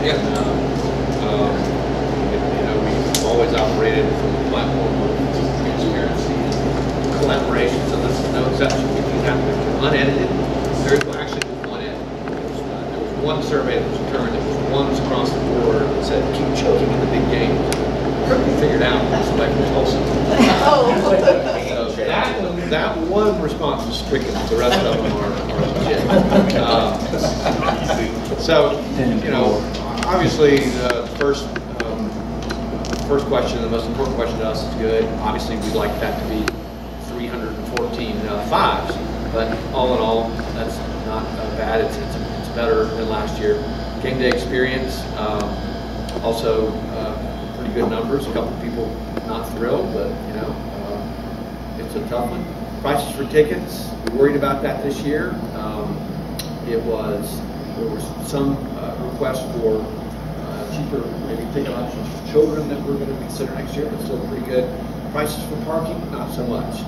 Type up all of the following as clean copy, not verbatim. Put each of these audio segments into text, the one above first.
Yeah. We've always operated from a platform of transparency and collaboration, so this is no exception. We do that unedited. There was one edit. There was one survey that was returned. It was once across the board that said, keep choking in the big games. Quickly figured out somebody from Tulsa. So that one response was stricken. The rest of them are legit. Obviously the first question, the most important question to us is good. Obviously we'd like that to be 314 fives, but all in all, that's not bad. It's better than last year. Game day experience, also pretty good numbers. A couple of people not thrilled, but it's a tough one. Prices for tickets, we worried about that this year. There was some requests for cheaper maybe ticket options for children that we're going to consider next year, but still pretty good. Prices for parking, not so much.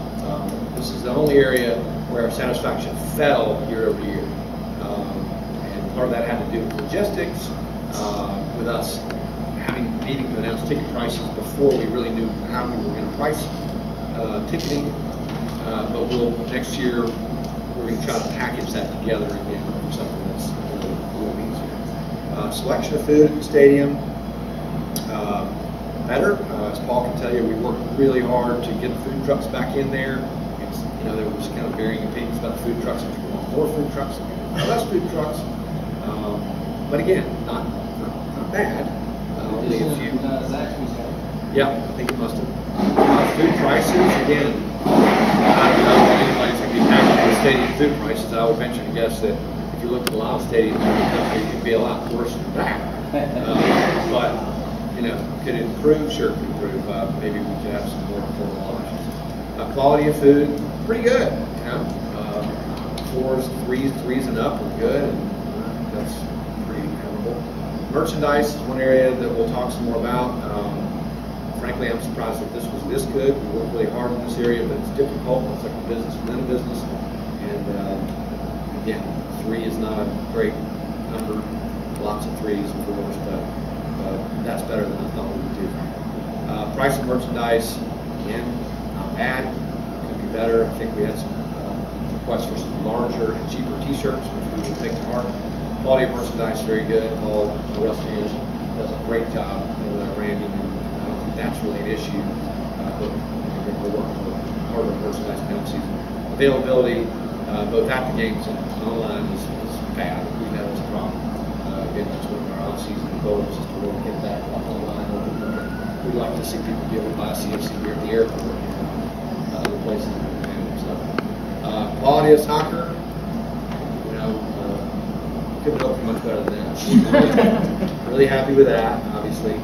This is the only area where our satisfaction fell year over year. And part of that had to do with logistics, with us needing to announce ticket prices before we really knew how we were going to price ticketing. But next year we're going to try to package that together again for something that's a little easier. Selection of food at the stadium, better. As Paul can tell you, we worked really hard to get the food trucks back in there. There was kind of varying opinions about the food trucks. If we want more food trucks, less food trucks. But again, not bad. Only a few. Yeah, I think it must have. Food prices, again, I don't know if anybody's going to be tackling the stadium food prices. I would venture to guess that if you look at a lot of stadiums in the country, it'd be a lot worse than that. But, could it improve? Sure, it could improve. Maybe we could have some more affordable options. Quality of food, pretty good. Fours, threes and up are good. And that's pretty memorable. Merchandise is one area that we'll talk some more about. Frankly, I'm surprised that this was this good. We worked really hard in this area, but it's difficult. It's like a business within a business. And again, 3 is not a great number. Lots of 3s and 4s, but that's better than I thought we would do. Price of merchandise, again, not bad. Could be better. I think we had some requests for some larger and cheaper T-shirts, which we will take to heart. Quality of merchandise, very good. Paul Rusty does a great job with our branding. That's really an issue, but we're working hard on merchandise now season. Availability, both at the games and online, is bad. We know it's a problem. Again, that's one of our off-season goals is to really get that online open. We'd like to see people be able to buy CFC here at the airport and other places. Quality of soccer, couldn't hope for much better than that. Really happy with that, obviously.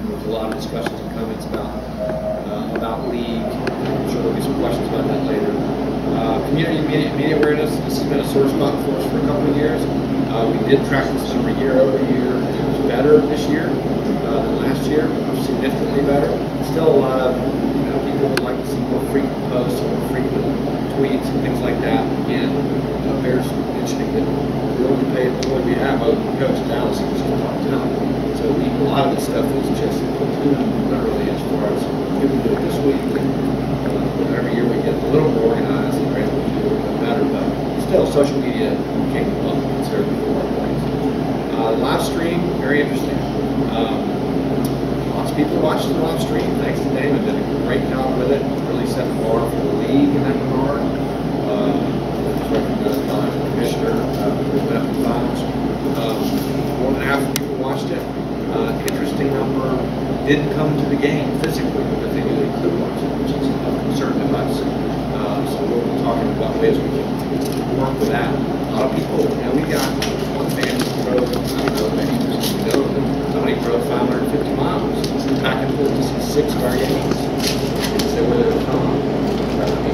There was a lot of discussions and comments about league. I'm sure there'll be some questions about that later. Community media awareness. This has been a sore spot for us for a couple of years. We did track this number year over year. It was better this year than last year. Significantly better. Still a lot of people would like to see more frequent posts, more frequent tweets and things like that. Again, Bears mentioning that we only pay it more we have over Coach Dallas. He was going to talk about. So a lot of this stuff is just literally as far as if we do it this week, every year we get a little more organized and we're able to do it better, but still social media came up considerably for our points. Live stream, very interesting. Lots of people watched the live stream. Thanks to Damon, did a great job with it. Really set the bar for the league in that regard. Recognized by the commissioner with Matthew Files. More than half of people watched it. Interesting number didn't come to the game physically because they knew they could watch it, which is a concern to us. So we'll be talking about ways we can work with that. A lot of people, we got one fan who drove, I don't know, maybe years ago, somebody drove 550 miles back and forth to see 6 of our games. They were there from.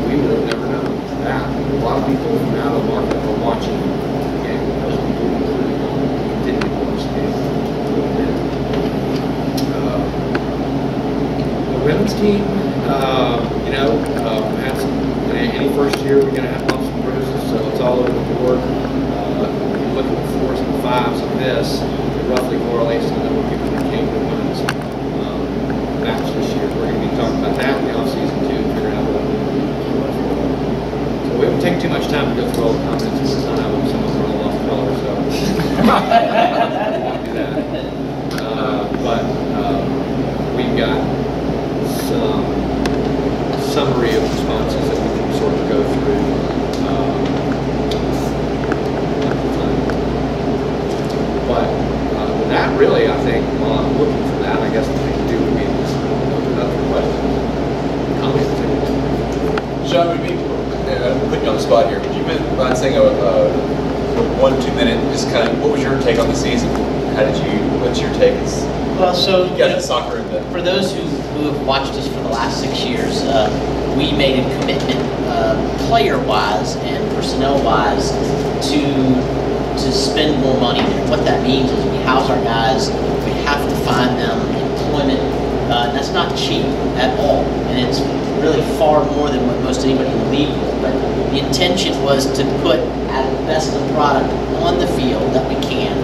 We would have never known that. A lot of people from out of the market were watching the game because we didn't watch the game. The women's team, had some, any first year we're going to have bumps and bruises, so it's all over the board. Looking for fours and the fives of this, it roughly correlates to the number of people that came to the women's match this year. We're going to be talking about that in the offseason too, figuring out what we do. So we won't take too much time to go through all the comments because some of them are all off color, so we won't do that. But we've got some summary of responses that we can sort of go through. But with that, really, I think while I'm looking for that, I guess the thing to do would be just open up for questions, comments. Sean, I'm putting you on the spot here. Would you mind saying a 1-2 minute, just kind of, what was your take on the season? What's your take? Well, so you guys in soccer. For those who have watched us for the last 6 years, we made a commitment, player-wise and personnel-wise, to spend more money there. What that means is we house our guys, we have to find them employment. That's not cheap at all, and it's really far more than what most anybody in the league will. But the intention was to put at best the product on the field that we can,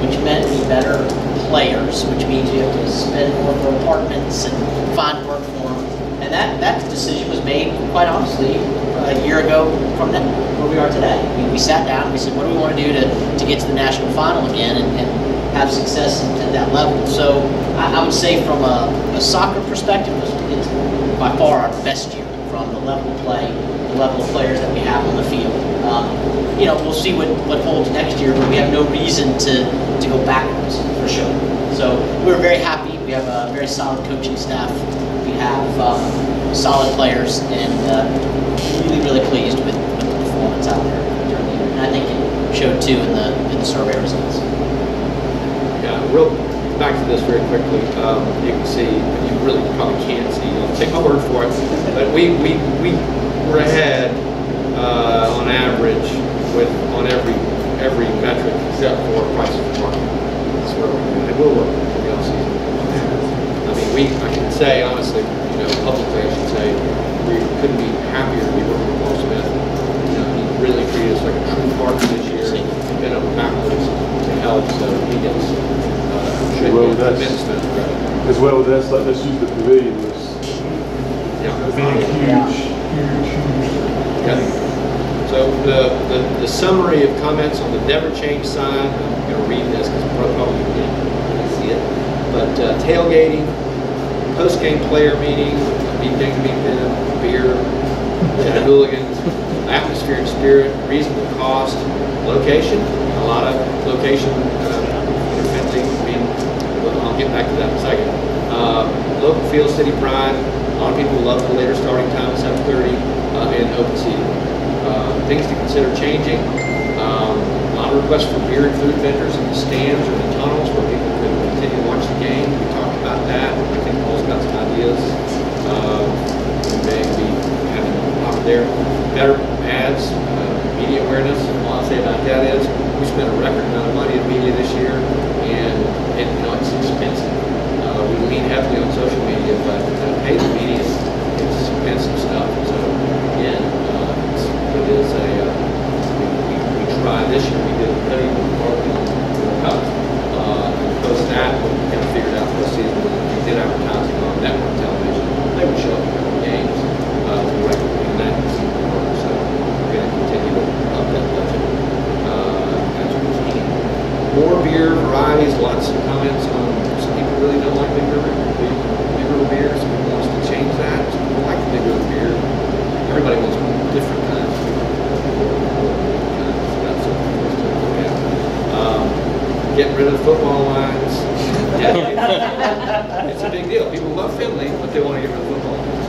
which meant be better players, which means you have to spend more for apartments and find work for them. And that decision was made, quite honestly, a year ago from where we are today. We sat down and we said, what do we want to do to get to the national final again and have success at that level? So I would say from a soccer perspective, it's by far our best year from the level of play, the level of players that we have on the field. We'll see what holds next year, but we have no reason to go backwards, for sure. So we're very happy. We have a very solid coaching staff. We have solid players, and really, really pleased with the performance out there during the year. And I think it showed too in the survey results. Yeah, back to this very quickly. You can see, you really probably can't see. Take my word for it. But we were ahead on average on every metric except for price of market. That's where we're doing. And we'll work for the offseason. I mean, I can say honestly, publicly, I should say, we couldn't be happier to be working with Paul Smith. He really treated us like a true partner this year. He's been up backwards to help, so he gets tremendous credit. As well as that's like, let's use the pavilion was huge. Yeah. So the summary of comments on the never change side, I'm going to read this because probably you can't see it, but tailgating, post-game player meeting, beat them, beer, hooligans, atmosphere and spirit, reasonable cost, location, a lot of location interfencing. I'll get back to that in a second. Local feel, city pride. A lot of people love the later starting time at 7:30 and open seating. Things to consider changing. A lot of requests for beer and food vendors in the stands or the tunnels where people can continue to watch the game. We talked about that. I think Paul's got some ideas. We may be having out there. Better ads, media awareness. All I'll say about that is we spent a record amount of money in media this year, and it's expensive. We lean heavily on social media, but paid media is expensive stuff. So again, it is we tried this year. We did a pretty World Cup. Post that, we kind of figured out this season we did advertising on network television. They would show up in the games. We recommend that to see the work. So we're going to continue to up that budget as we can. More beer varieties. Lots of comments on. Some people really don't like big river beer. Some people wants to change that. Some people like the big river beer. Everybody wants different kinds. Getting rid of the football lines. Yeah, it's a big deal. People love Finley, but they want to get rid of football lines.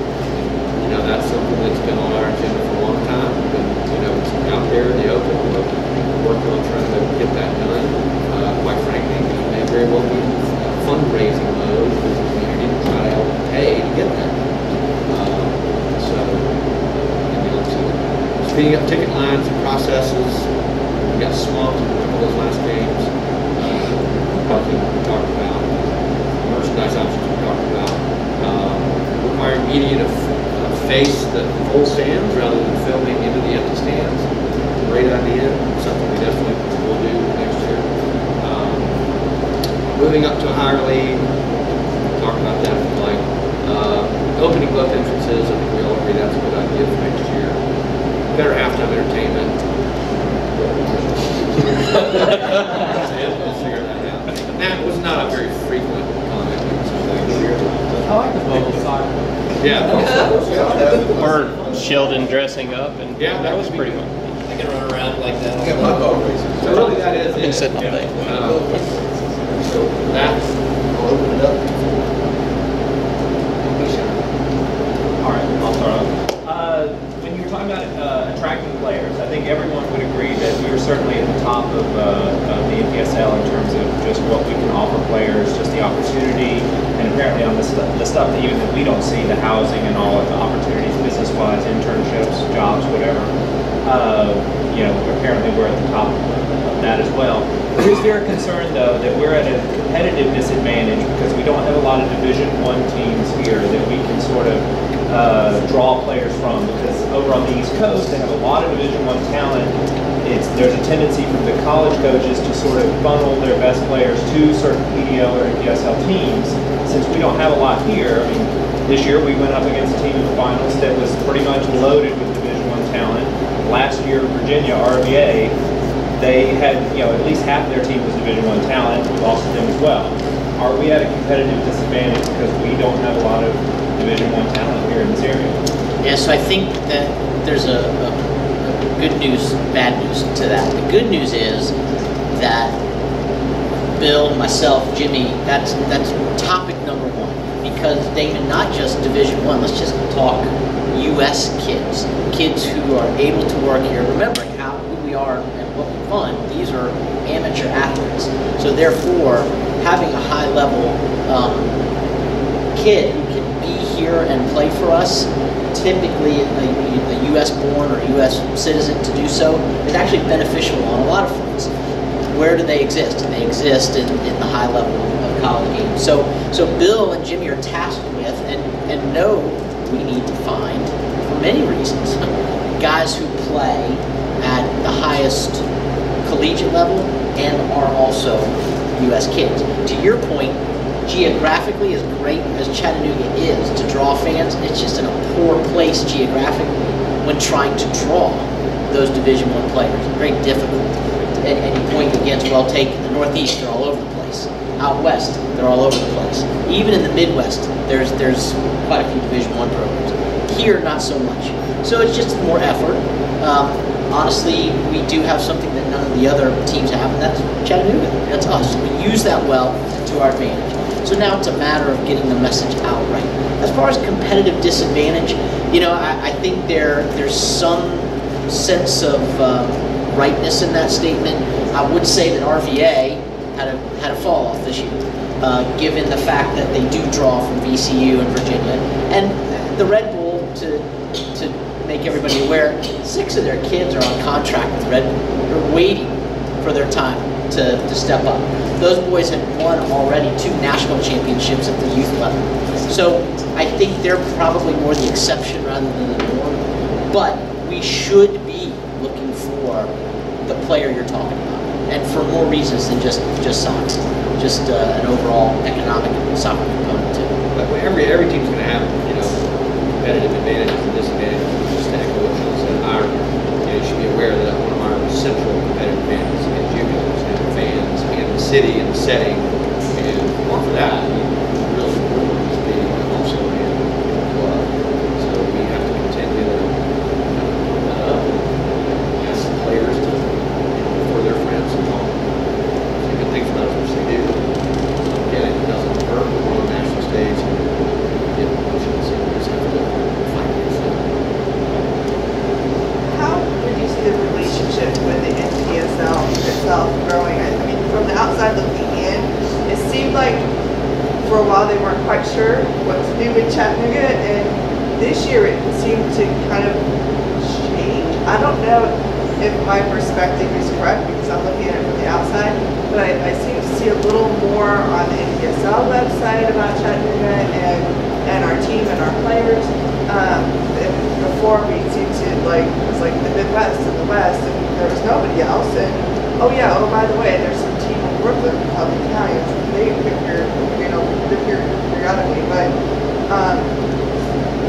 That's something that's been on our agenda for a long time. It's out there in the open. We're working on trying to get that done. Quite frankly, we may very well be fundraising mode because the community to try to help pay to get that. Speeding up ticket lines and processes. We got swamped in a couple of those last games. Parking we talked about. Merchandise options we talked about. Requiring media to face the full stands rather than filming into the empty stands. Great idea. Something we definitely will do next year. moving up to a higher league, talk about that if you like. Opening both entrances, I think we all agree that's a good idea for next year. Better halftime entertainment. That's it, we'll figure that out. That was not a very frequent comment. I like the bubble soccer. Yeah. Or Sheldon dressing up, and Yeah, that was pretty fun. I can run around like that. Yeah, my ball races. So really that is Been it. sitting all day. So that, I'll open it up. All right, I'll start off. When you were talking about attracting players, I think everyone would agree that we are certainly at the top of the NPSL in terms of just what we can offer players, just the opportunity, and apparently on the stuff that even that we don't see, the housing and all of the opportunities, business-wise, internships, jobs, whatever. Apparently we're at the top of that as well. Is there a concern, though, that we're at a competitive disadvantage because we don't have a lot of Division I teams here that we can sort of draw players from? Because over on the East Coast, they have a lot of Division I talent. There's a tendency from the college coaches to sort of funnel their best players to certain PDL or NPSL teams. Since we don't have a lot here, I mean, this year we went up against a team in the finals that was pretty much loaded with Division I talent. Last year, Virginia, RVA, they had, at least half of their team was Division I talent. We lost to them as well. Are we at a competitive disadvantage because we don't have a lot of Division I talent here in this area? Yeah, so I think that there's a good news, bad news to that. The good news is that Bill, myself, Jimmy, that's topic number one. Because Damon, not just Division I, let's just talk U.S. kids who are able to work here, remembering who we are and what we fund. These are amateur athletes. So therefore, having a high-level kid who can be here and play for us, typically a U.S.-born or U.S. citizen to do so, is actually beneficial on a lot of fronts. Where do they exist? They exist in the high level of college games. So Bill and Jimmy are tasked with and know we need to find, for many reasons, guys who play at the highest collegiate level and are also U.S. kids. To your point, geographically, as great as Chattanooga is to draw fans, it's just in a poor place geographically when trying to draw those Division I players. Very difficult. And you point against, well, take the Northeast, they're all over the place. Out West, they're all over the place. Even in the Midwest, there's quite a few Division I programs. Here, not so much. So it's just more effort. Honestly, we do have something that none of the other teams have, and that's Chattanooga. That's us. We use that well to our advantage. So now it's a matter of getting the message out right. As far as competitive disadvantage, I think there's some sense of rightness in that statement. I would say that RVA had a fall off this year, given the fact that they do draw from VCU and Virginia, and the Red Bull to make everybody aware, 6 of their kids are on contract with Red Bull. They're waiting for their time to step up. Those boys have won already 2 national championships at the youth level. So I think they're probably more the exception rather than the norm. But we should be looking for the player you're talking about, and for more reasons than just soccer, just an overall economic soccer component too. But every team's going to have competitive advantages and disadvantages. Just to echo what Sean said, you should be aware that one of our central competitive advantages is you guys and the fans and the city and the setting, and more for that, really important is being also in the club. So we have to continue to ask the players to for their friends and all. So good things about it, which they do. Again, it doesn't hurt. We're on the national stage and get promotions, so we just have to fight against it. How would you see the relationship with the NPSL itself growing? I mean, from the outside looking in, it seemed like for a while they weren't quite sure what to do with Chattanooga, and this year it seemed to kind of change. I don't know if my perspective is correct because I'm looking at it from the outside, but I seem to see a little more on the NPSL website about Chattanooga and our team and our players. And before we seemed to it was like the Midwest and the West, and there was nobody else. And oh by the way, there's some team Brooklyn Public Counties, they live here periodically, but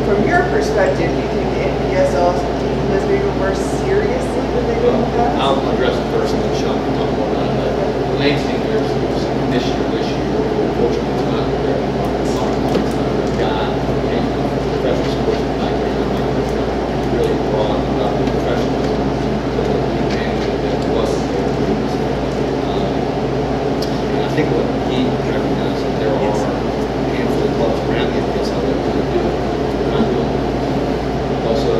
from your perspective, do you think the NPSL is taking this maybe more seriously than they did in the past? I'll address it first and then Sean can talk more about it. But the main thing there's a commissioner this year, unfortunately it's not there anymore. It's a guy who came from professional sports background, really broad about the professionalism to the league management that wasn't there previously. And I think what he recognized that there are a handful of clubs around the NPSL that really do it. They're not doing it. Also,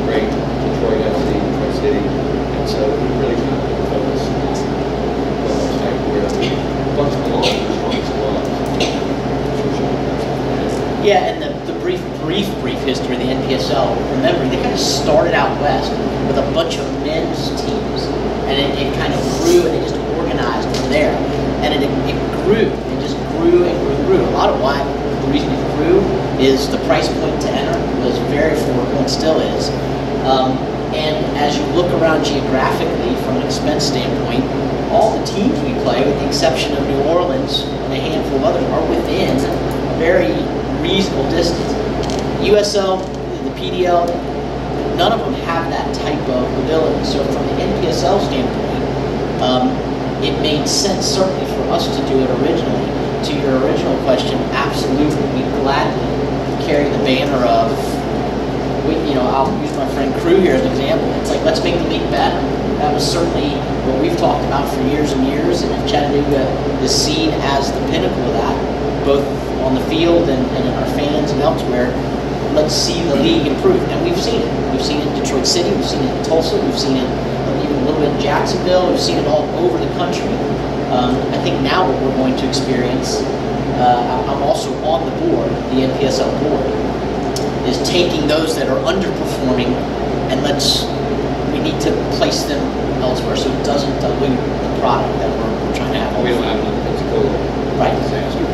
great Detroit FC, Detroit City, and so we really kind of put the focus on clubs like where clubs belong to the strongest clubs. Yeah, and the brief history of the NPSL, remember, they kind of started out west with a bunch of men's teams, and it kind of grew, and it just organized from there. And it grew, it just grew and grew. A lot of why, the reason it grew is the price point to enter was very affordable and still is. And as you look around geographically from an expense standpoint, all the teams we play, with the exception of New Orleans and a handful of others, are within a very reasonable distance. USL, the PDL, none of them have that type of ability. So from the NPSL standpoint, it made sense certainly for us to do it originally. To your original question, absolutely, we gladly carry the banner of, I'll use my friend Crew here as an example. It's like, let's make the league better. That was certainly what we've talked about for years and years, and if Chattanooga is seen as the pinnacle of that, both on the field and in our fans and elsewhere, let's see the league improve. And we've seen it. We've seen it in Detroit City, we've seen it in Tulsa, we've seen it even a little bit in Jacksonville, we've seen it all over the country. I think now what we're going to experience, I'm also on the board, the NPSL board, is taking those that are underperforming and we need to place them elsewhere so it doesn't dilute the product that we're trying to have. We don't have another Pensacola disaster.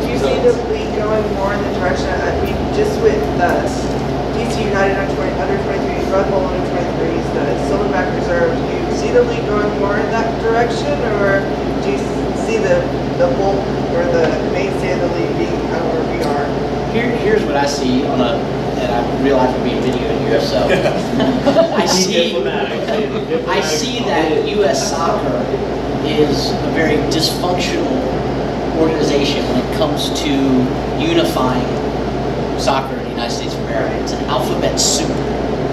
Do you see the league going more in the direction, just with DC United under 23s, Red Bull under 23s, the Silverback Reserve, do you see the league going more in that direction, or do you see the bulk or the mainstay of the league being kind of where we are? Here's what I see and I realize we're being videoed here, so I see that U.S. soccer is a very dysfunctional organization when it comes to unifying soccer in the United States of America. It's an alphabet soup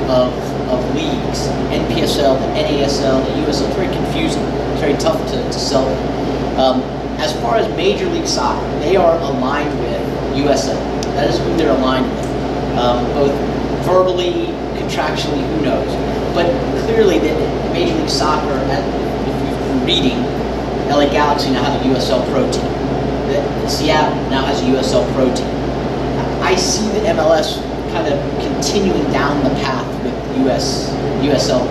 of leagues, NPSL, the NASL, the USL. It's very confusing. It's very tough to sell them. As far as Major League Soccer, they are aligned with USL. That is who they're aligned with, both verbally, contractually, who knows. But clearly, the Major League Soccer, if you've been reading, LA Galaxy now has a USL Pro team. Seattle now has a USL Pro team. I see the MLS kind of continuing down the path with USL.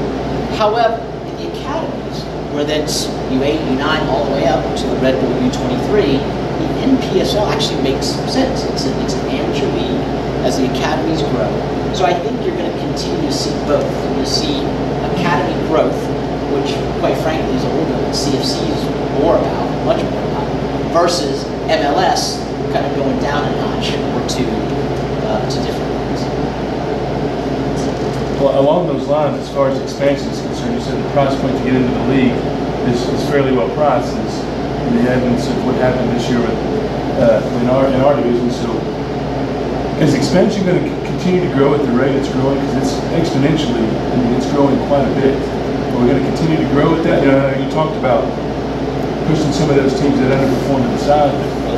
However, in the academies, where that's U8, U9, all the way up to the Red Bull U23, the NPSL actually makes sense. It's an amateur league as the academies grow. So I think you're going to continue to see both. You're going to see academy growth, which quite frankly is a little bit what CFC is more about, much more about, versus MLS kind of going down a notch or two to different ones. Well, along those lines, as far as expansion is concerned, you said the price point to get into the league is fairly well priced. Is the evidence of what happened this year in our division. So, is expansion going to continue to grow at the rate it's growing? Because it's exponentially, it's growing quite a bit. Are we going to continue to grow at that? You talked about pushing some of those teams that underperform to the side.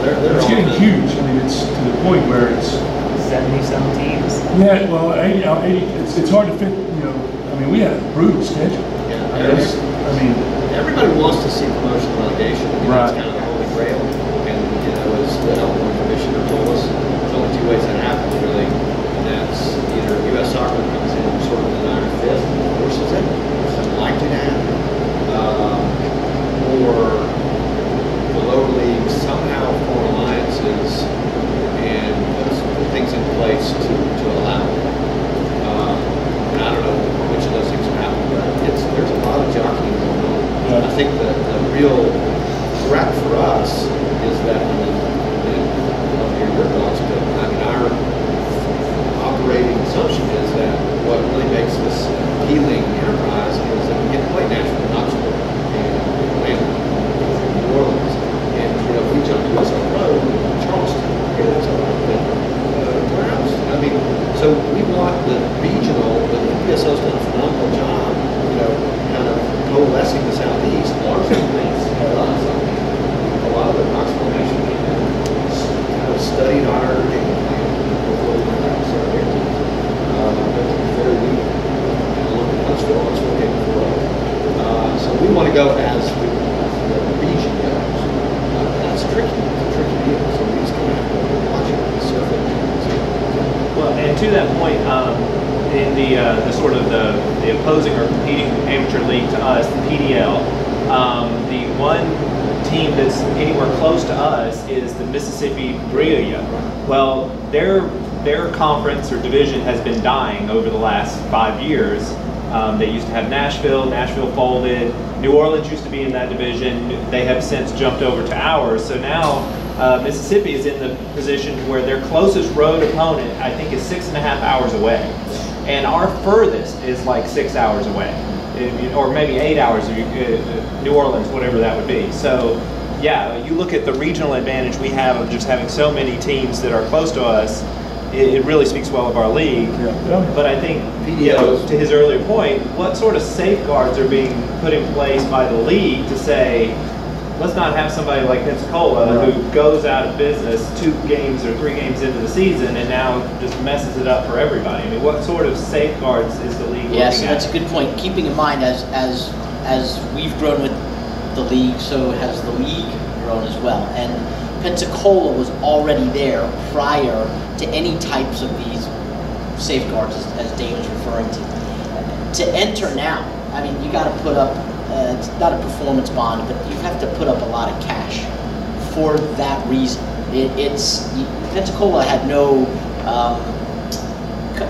It's getting huge. I mean, it's to the point where it's 70-some teams. Yeah, well, 80. It's hard to fit. I mean, we had a brutal schedule. Yeah, everybody wants to see promotion and relegation. Right. It's kind of the holy grail. And as the Elmore Commissioner told us, there's only two ways that happens really, and that's either U.S. Soccer comes in sort of in iron fist and forces it, which is unlikely to happen, or the lower leagues somehow form alliances and put things in place to allow it. And I don't know which of those things will happen, but there's a lot of real threat for us is that, I mean, I'll hear your thoughts, but I mean, our operating assumption is that what really makes this appealing enterprise is that we get to play Nashville, Knoxville, and Atlanta, New Orleans, and if we jump to USL Pro, Charleston, okay, that's all right, but where else? I mean, so we want the regional, the NPSL's done a phenomenal job, kind of coalescing the Southeast, largely thanks to us. I mean, a lot of the Knoxville Nation kind of studied our game plan before we went out to start their teams. But very weak. Look at Huntsville came before us. So we want to go as the region goes. That's tricky. It's a tricky deal. So we just kind of have to watch it and surf it. Well, and to that point, in the sort of the opposing or competing amateur league to us, the PDL, the one team that's anywhere close to us is the Mississippi Brillia. Well, their conference or division has been dying over the last 5 years. They used to have Nashville folded. New Orleans used to be in that division. They have since jumped over to ours. So now Mississippi is in the position where their closest road opponent, I think, is 6.5 hours away. And our furthest is like 6 hours away, or maybe 8 hours, New Orleans, whatever that would be. So yeah, you look at the regional advantage we have of just having so many teams that are close to us, it really speaks well of our league. Yeah. But I think, to his earlier point, what sort of safeguards are being put in place by the league to say, let's not have somebody like Pensacola who goes out of business 2 games or 3 games into the season and now just messes it up for everybody. I mean, what sort of safeguards is the league looking at? Yes, that's a good point. Keeping in mind, as we've grown with the league, so has the league grown as well. And Pensacola was already there prior to any types of these safeguards, as Dave was referring to. To enter now, I mean, you got to put up, it's not a performance bond, but you have to put up a lot of cash for that reason. Pensacola had no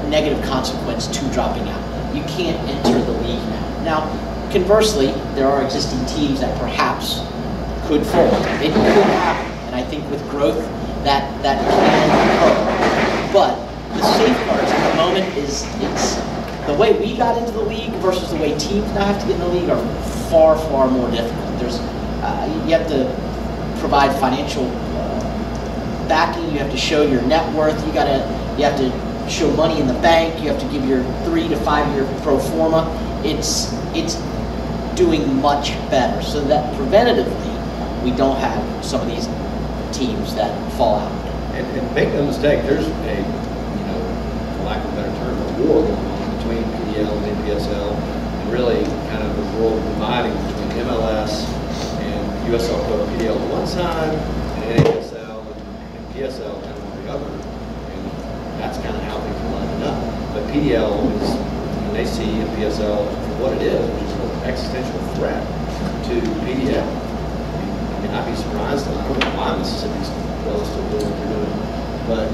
negative consequence to dropping out. You can't enter the league now. Now, conversely, there are existing teams that perhaps could fold. It could happen, and I think with growth, that can occur. But the safeguards at the moment it's the way we got into the league versus the way teams now have to get in the league are far, far more difficult. There's you have to provide financial backing. You have to show your net worth. You have to show money in the bank. You have to give your 3 to 5 year pro forma. It's doing much better, so that preventatively we don't have some of these teams that fall out. And make no mistake, there's a, for lack of a better term, a war going on between PDL and NPSL, and really kind of a world dividing between MLS and USL Pro. PDL on one side, and NPSL and PSL kind of on the other. And that's kind of how things are lining up. But PDL is, they see NPSL for what it is, which is an existential threat to PDL. I mean, I'd be surprised, I don't know why Mississippi's still doing what they're doing, but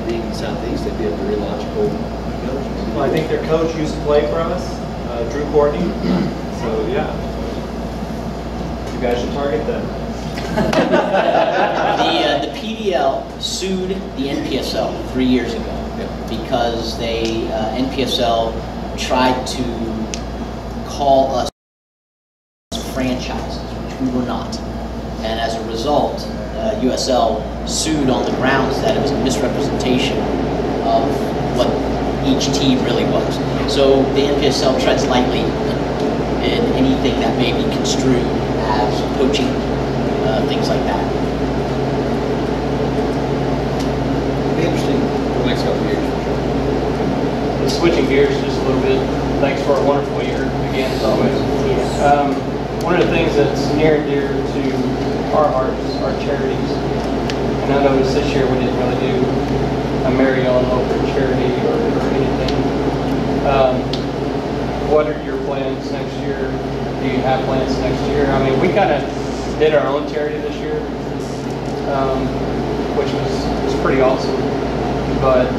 being in the Southeast, they'd be a very logical coach. Well, I think their coach used to play for us, Drew Courtney. So yeah, you guys should target them. The PDL sued the NPSL 3 years ago because NPSL tried to call us franchises, which we were not. And as a result, USL sued on the grounds that it was a misrepresentation of what each team really was. So the NPSL treads lightly in anything that may be construed as poaching, things like that. It'll be interesting for the next couple of years. Switching gears just a little bit, thanks for a wonderful year again as always. One of the things that's near and dear to our hearts are charities. And I noticed this year we didn't really do a Mary Ellen Loper charity or anything. What are your plans next year? Do you have plans next year? I mean, we kind of did our own charity this year, which was pretty awesome. But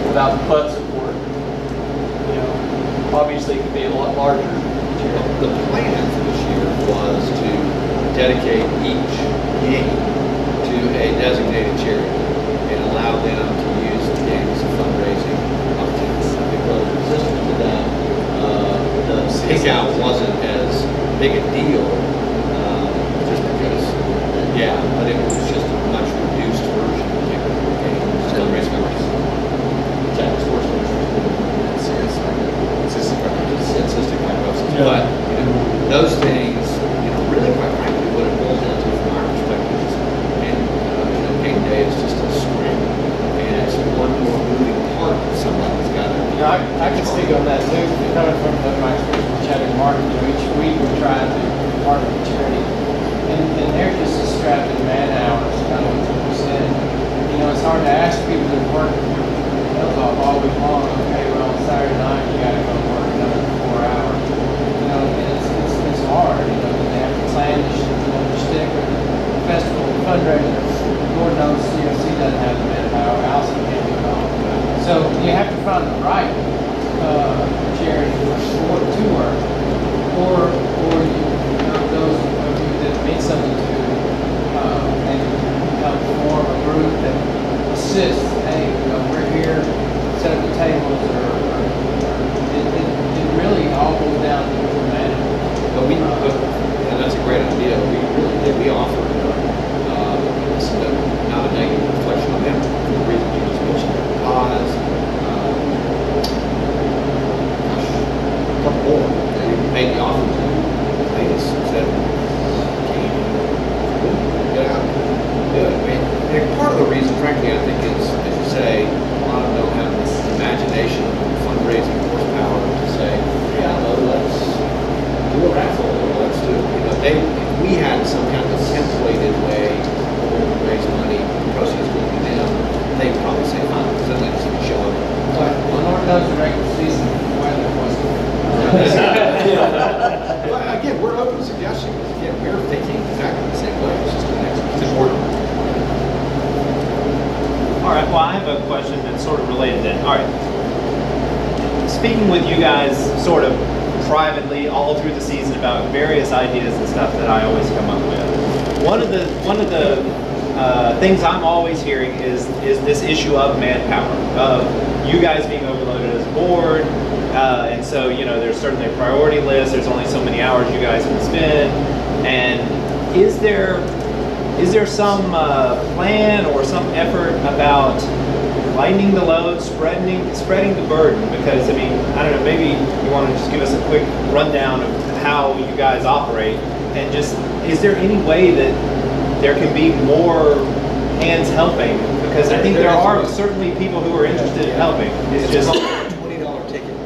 without the club support, obviously it could be a lot larger. The plan for this year was to dedicate each game to a designated charity and allow them to use the game as a fundraising opportunity. Well, resistant to that, the Kickout wasn't as big a deal, just because, but it was just a much reduced version of the game. Fundraising opportunity. But those things, really quite frankly, what it boils down to from our perspective is, game day is just a string, and it's one more moving part that somebody's got to. I can speak on that too. Coming from my experience with Chattanooga Market, each week we try to partner with charity, and they're just as strapped in man hours, kind of what you said. It's hard to ask people that work those off all week long. Okay, well, Saturday night you got to go to work another 4 hours. It's hard. They have to plan the stick or the festival fundraiser. Lord knows CFC doesn't have the manpower. Allison can't do it all. So you have to find the right charity to work, or those of you that mean something to, and help form a group that assists. Hey, we're here, set up the tables, or it really all goes down to the management. And that's a great idea. We really did. We offered, not a negative reflection on them, for the reason you just mentioned, pies, a couple more. We made the offer to they just said, get out, do it. And part of the reason, frankly, I think is, as you say, a lot of them don't have this imagination of fundraising horsepower to say, let's do a raffle, or let's do, if we had some kind of templated way to raise money, proceeds would be them, they'd probably say, fine, because then they just show up. Well, Lord knows the regular season weather wasn't. Well, again, we're open to suggestions. Again, we're thinking exactly the same way. It's just the next. It's important. All right. Well, I have a question that's sort of related then. All right. Speaking with you guys, sort of privately, all through the season about various ideas and stuff that I always come up with. One of the things I'm always hearing is this issue of manpower, of you guys being overloaded as a board. And so, there's certainly a priority list. There's only so many hours you guys can spend. And is there some plan or some effort about lightening the load, spreading the burden? Because, I don't know, maybe you want to just give us a quick rundown of how you guys operate. And just, is there any way that there can be more hands helping? Because I think there are certainly people who are interested in helping. It's just $20 ticket.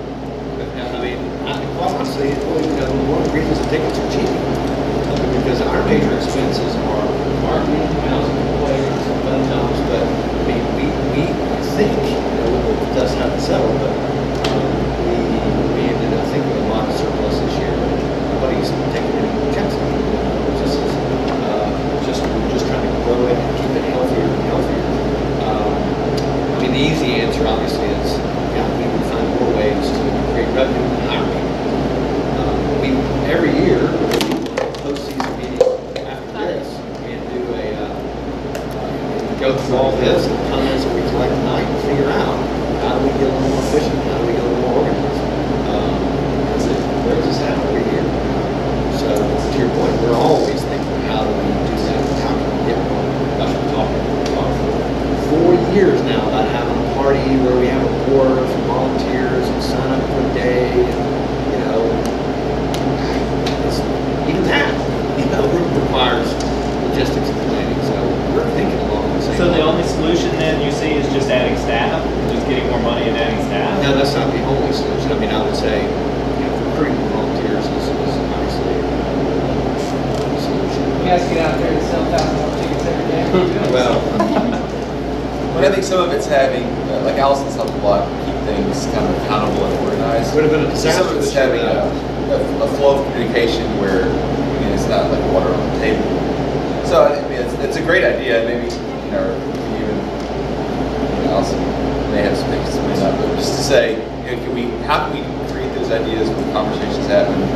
Quite honestly, one of the reasons the tickets are cheap, because our major expenses are marketing, housing, players, hotels. But we think it does have to settle, but we ended up thinking a lot of surplus this year. Nobody's taking any chances. We're just trying to grow it and keep it healthier and healthier. The easy answer, obviously, is we would find more ways to create revenue and hire people. Every year, we do a postseason meeting after this and do go through all this and comments that we collect tonight and figure out how do we get a little more efficient, how do we get a little more organized. Because it wears us out every year. So, to your point, we're always thinking, how do we do that? How can we get more? Gosh, we're talking for 4 years now about having a party where we have a board of volunteers and sign up for a day, and even that, requires logistics and planning. So we're thinking along the same. So the only solution then you see is just adding staff, just getting more money and adding staff? No, that's not the only solution. I would say recruiting volunteers is obviously a solution. You guys get out there and sell 1,000 more tickets every day. Well. But I think some of it's having, like Allison's helped a lot keep things kind of accountable and organized. Would have been a disaster. Some of it's having a flow of communication where it's not like water on the table. So it's a great idea. Maybe even Allison may have some things to may not, but just to say, how can we create those ideas when conversations happen? Who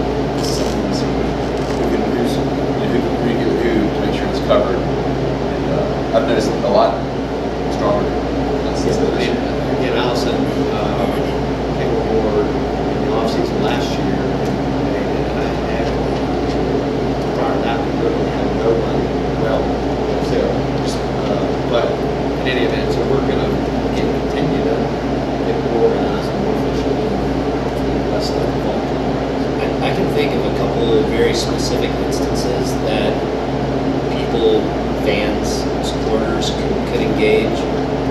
can communicate with fans, supporters could engage.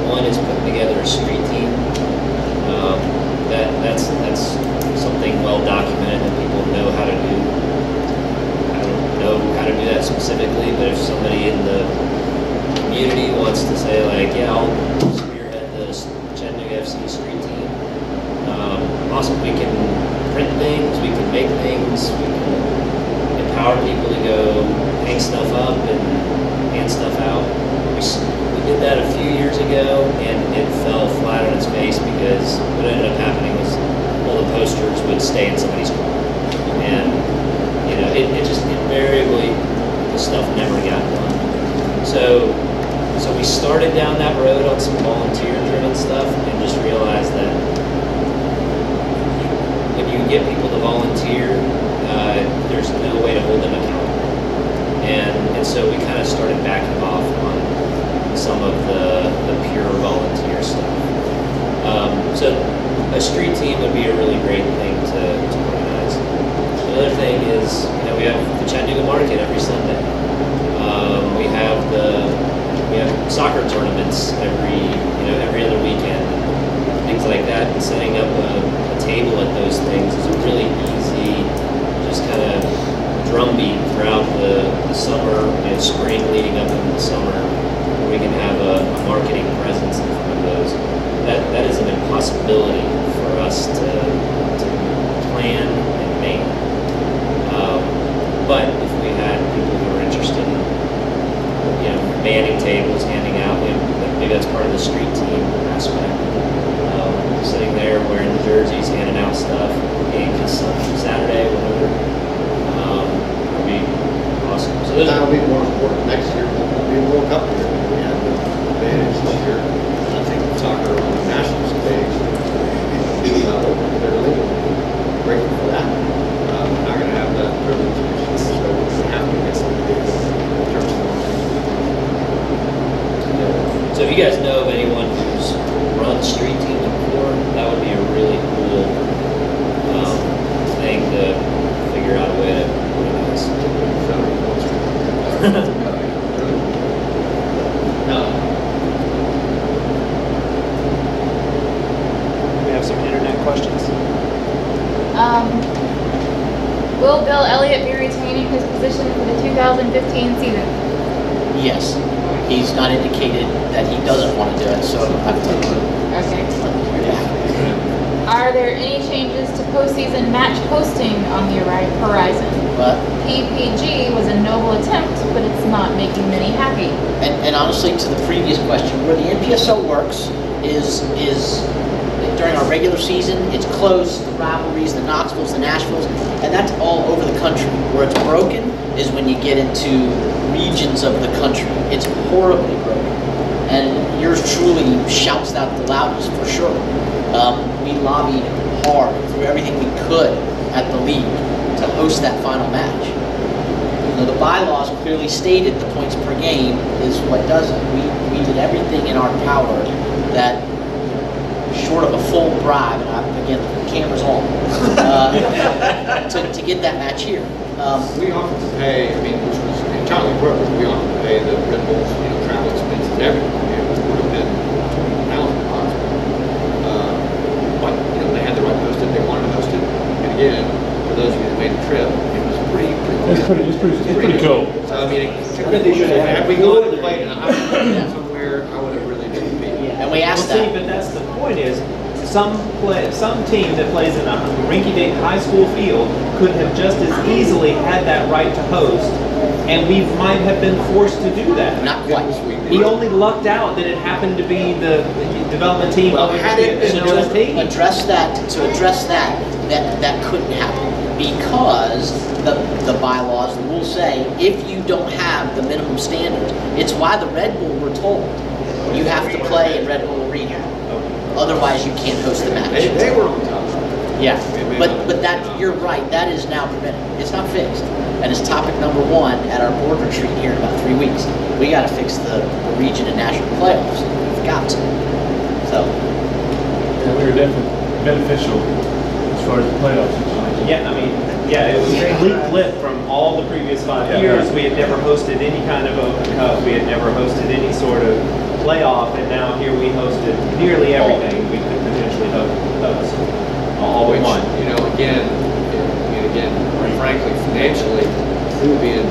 One is putting together a street team. That's something well documented that people know how to do. I don't know how to do that specifically, but if somebody in the community wants to say like, yeah, I'll spearhead the Chattanooga FC street team, awesome. We can print things, we can make things, we can empower people to go hang stuff up and hand stuff out. We did that a few years ago, and it fell flat on its face because what ended up happening was all the posters would stay in somebody's car, and it just invariably the stuff never got done. So we started down that road on some volunteer-driven stuff, and just realized that when you get people to volunteer, there's no way to hold them accountable, and so we kind of started backing off on some of the pure volunteer stuff. So a street team would be a really great thing to organize. The other thing is, we have the Chattanooga Market every Sunday. We have soccer tournaments every other weekend, things like that. And setting up a table at those things is a really easy, just kind of drumbeat throughout the summer and spring leading up into the summer. We can have a marketing presence in front of those. That is an impossibility for us to plan and make. But if we had people who were interested in, manning tables, handing out, maybe that's part of the street team aspect. Sitting there wearing the jerseys, handing out stuff, game this Saturday, whatever. Would be awesome. So that'll be more important next year. We'll be a World Cup year. We have the advantage this year. I think soccer on the national stage level, they're legal. Grateful for that. We're not going to have that privilege, so we're going to have to get something to do in terms of. So if you guys know of anyone who's run street teams before, that would be a really cool thing to figure out a way to organize. No. We have some internet questions. Will Bill Elliott be retaining his position for the 2015 season? Yes. He's not indicated that he doesn't want to do it, so I've told him. Okay. Yeah. Are there any changes to postseason match hosting on the horizon? But, PPG was a noble attempt, but it's not making many happy. and honestly, to the previous question, where the NPSL works is during our regular season, it's close, the rivalries, the Knoxvilles, the Nashvilles, and that's all over the country. Where it's broken is when you get into regions of the country. It's horribly broken. And yours truly shouts out the loudest, for sure. We lobbied hard through everything we could at the league to host that final match. The bylaws clearly stated the points per game is what does it. We did everything in our power that, short of a full bribe, and again, the camera's on, to get that match here. We offered to pay, which was entirely appropriate, we offered to pay the Red Bulls, travel expenses and everything. It would have been $1,000. But, they had the right to host it, they wanted to host it. And again, for those of you that made the trip, it was pretty cool. So, had we gone and played in a high school somewhere, I would have really didn't be. And we asked See, that. but that's the point is, some team that plays in a rinky-dink high school field could have just as easily had that right to host, and we might have been forced to do that. Not quite. He only lucked out that it happened to be the development team. Well, had it been To address that couldn't happen because the bylaws, the rules say if you don't have the minimum standards, it's why the Red Bull were told you have to play in Red Bull Arena. Otherwise, you can't host the match. They were on top. Yeah, but that you're right. That is now permitted. It's not fixed, and it's topic number one at our board retreat here in about 3 weeks. We got to fix the region and national playoffs. We've got to. So. Yeah, we were definitely beneficial as far as the playoff situation. Yeah, it was a complete flip from all all the previous 5 Yeah. years, we had never hosted any kind of Open Cup. We had never hosted any sort of playoff, and now here we hosted nearly everything we could potentially host. All in Which, one. again, frankly, financially, we would be in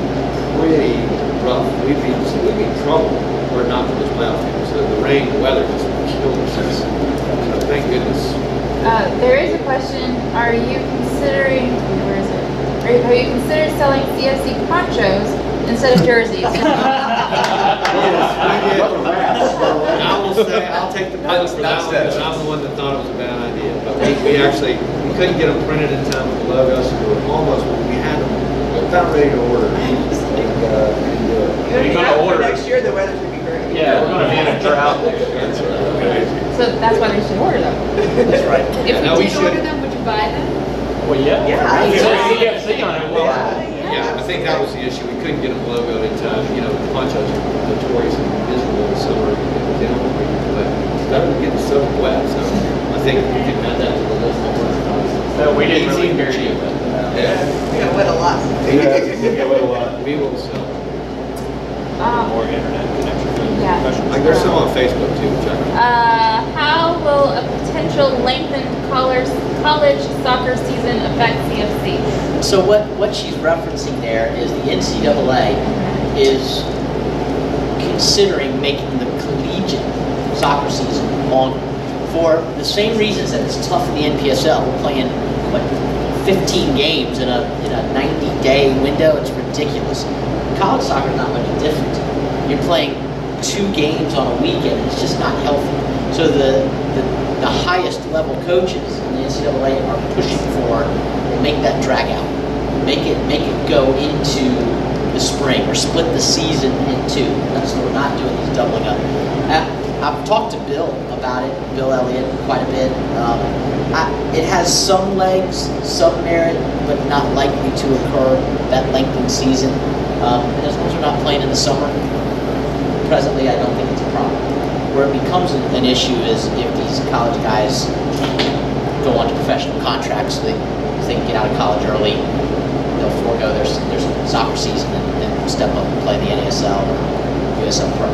pretty rough. We'd be in trouble were it not for those playoff games. So the rain, the weather just killed us. So thank goodness. There is a question. Are you considering? Where is it? Have you considered selling CFC ponchos instead of jerseys? I will say, I'll take the blame for that one, because I'm the one that thought it was a bad idea. But we couldn't get them printed in time with the logos, so we were almost, we had them about ready to order. You're gonna order next year. The weather's gonna be great. Yeah, we're gonna be in a drought next year. So that's why they should order them. That's right. If No, we we did order should. them, would you buy them? Well, yeah. Yeah. If there's CFC on it, well, Yeah, I think that was the issue. We couldn't get them logoed in time. The ponchos are notorious and miserable in summer. But better than getting so wet. So I think we can add that to the list of merchandise. no, we didn't really hear you. Yeah. We got wet a lot. We will sell. More internet connection. Yeah. Like there's some on Facebook too. Check. How will a potential lengthened college soccer season affect CFC? So what she's referencing there is the NCAA is considering making the collegiate soccer season longer for the same reasons that it's tough in the NPSL. We're playing 15 games in a 90-day window. It's ridiculous. College soccer is not much different. You're playing 2 games on a weekend. It's just not healthy. So the highest level coaches in the NCAA are pushing for make that drag out, make it go into the spring or split the season in 2. That's what we're not doing these doubling up. I've talked to Bill about it, Bill Elliott, quite a bit. It has some legs, some merit, but not likely to occur that lengthened season. And as long as we're not playing in the summer, presently I don't think it's a problem. Where it becomes an issue is if these college guys go on to professional contracts, so they can get out of college early, they'll forego their soccer season and step up and play the NASL or USL Pro.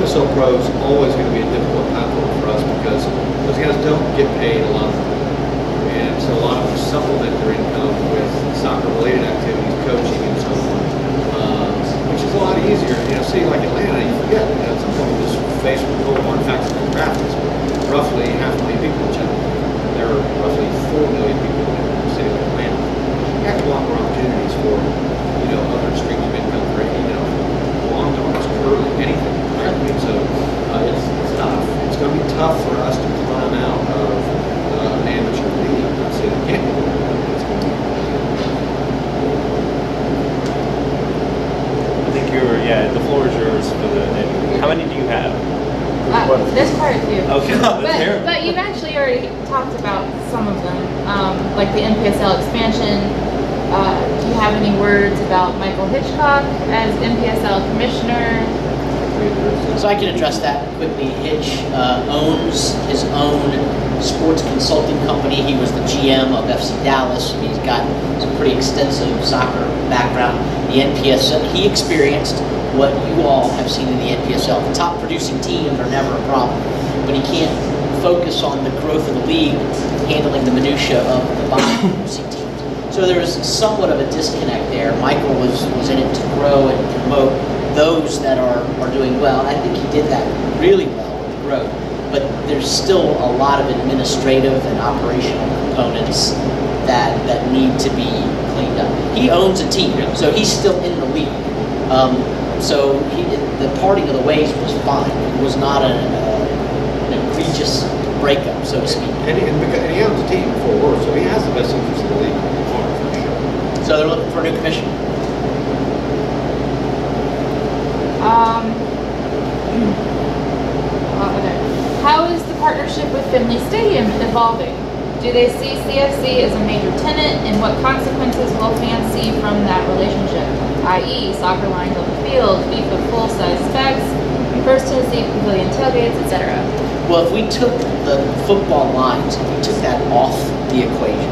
USL Pro is always going to be a difficult platform for us because those guys don't get paid a lot of money. And so a lot of them supplement their income with soccer-related activities, coaching, and so on, which is a lot easier. See, like Atlanta, you forget, at some point you just faced with one factor of graphics, roughly 500,000 people in Chattanooga. There are roughly 4 million people in the city of Atlanta. You have a lot more opportunities for, other streams of income for, long darts, curling, anything. Right? So it's tough. It's going to be tough for us to climb out of an amateur league. I'm not saying it can't be. It's going to be. I think the floor is yours for how many do you have? There's quite a few. Okay, let's hear 'em. But you've actually already talked about some of them, like the NPSL expansion. Do you have any words about Michael Hitchcock as NPSL commissioner? So I can address that quickly. Hitch owns his own sports consulting company. He was the GM of FC Dallas. He's got some pretty extensive soccer background. The NPSL, he experienced what you all have seen in the NPSL. The top producing teams are never a problem, but he can't focus on the growth of the league, handling the minutia of the bottom producing teams. So there was somewhat of a disconnect there. Michael was in it to grow and promote those that are doing well. I think he did that really well with the growth. But there's still a lot of administrative and operational components that need to be cleaned up. He owns a team, so he's still in the league. So the parting of the ways was fine. It was not an egregious breakup, so to speak. And he owns a team before work, so he has the best interest in the league. So they're looking for a new commissioner. How is the partnership with Finley Stadium evolving? Do they see CFC as a major tenant, and what consequences will fans see from that relationship? I.e., soccer lines on the field, FIFA full-size specs, First Tennessee Pavilion tailgates, etc. Well, if we took the football lines, if we took that off the equation,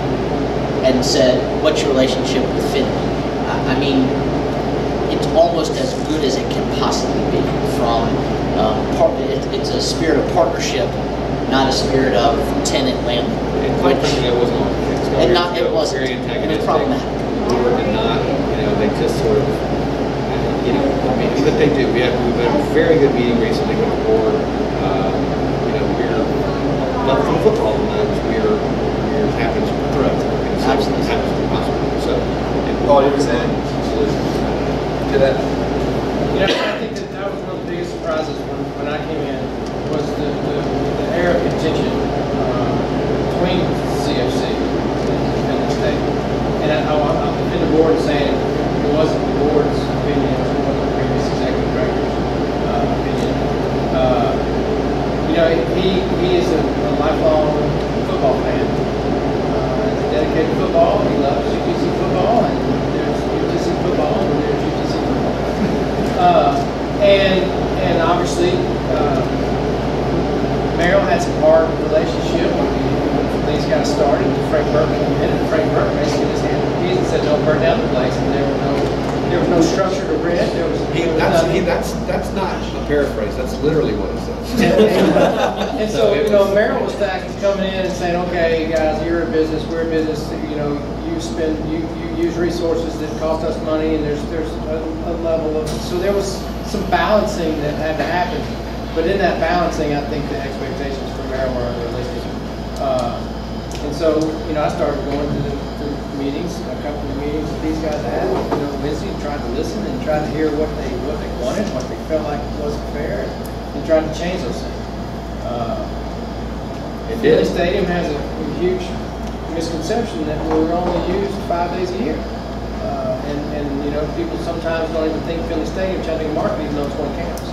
and said, "What's your relationship with Finley?" I mean, it's almost as good as it can possibly be. It's a spirit of partnership, not a spirit of tenant landlord. And quite frankly, that wasn't on the case. It wasn't. Very It was antagonistic. problematic. Board did not, they just sort of, I mean, but they do. We've had a very good meeting recently with the board. We're, but from football tonight, we're happy to correct. Absolutely. Happens to be possible. So, Paul, you were saying to that? I think that was one of the biggest surprises when I came in was the air of contention between CFC and the state. And I'm in the board saying it wasn't the board's opinion, it wasn't the previous executive director's opinion. He is a lifelong football fan. He's dedicated to football. He loves UTC football, and there's UTC football, and there's UTC football. And obviously, Merrill had some hard relationship when things got started. Frank Burke came in, and Frank Burke basically just handed the keys and said, "Don't burn down the place." And there was no structure to rent. That's not a paraphrase. That's literally what it says. And so, Merrill was coming in and saying, "Okay, guys, you're a business, we're a business. You use resources that cost us money, and there's a level of." So there was some balancing that had to happen. But in that balancing, I think the expectations for Merrill were unrealistic. And so, I started going to the meetings, a couple of meetings that these guys had, Wednesday, tried to listen and tried to hear what they wanted, what they felt like wasn't fair, and tried to change those things. Philly Stadium has a huge misconception that we're only used 5 days a year. People sometimes don't even think Philly Stadium, Chattanooga Market, even though it's one campus.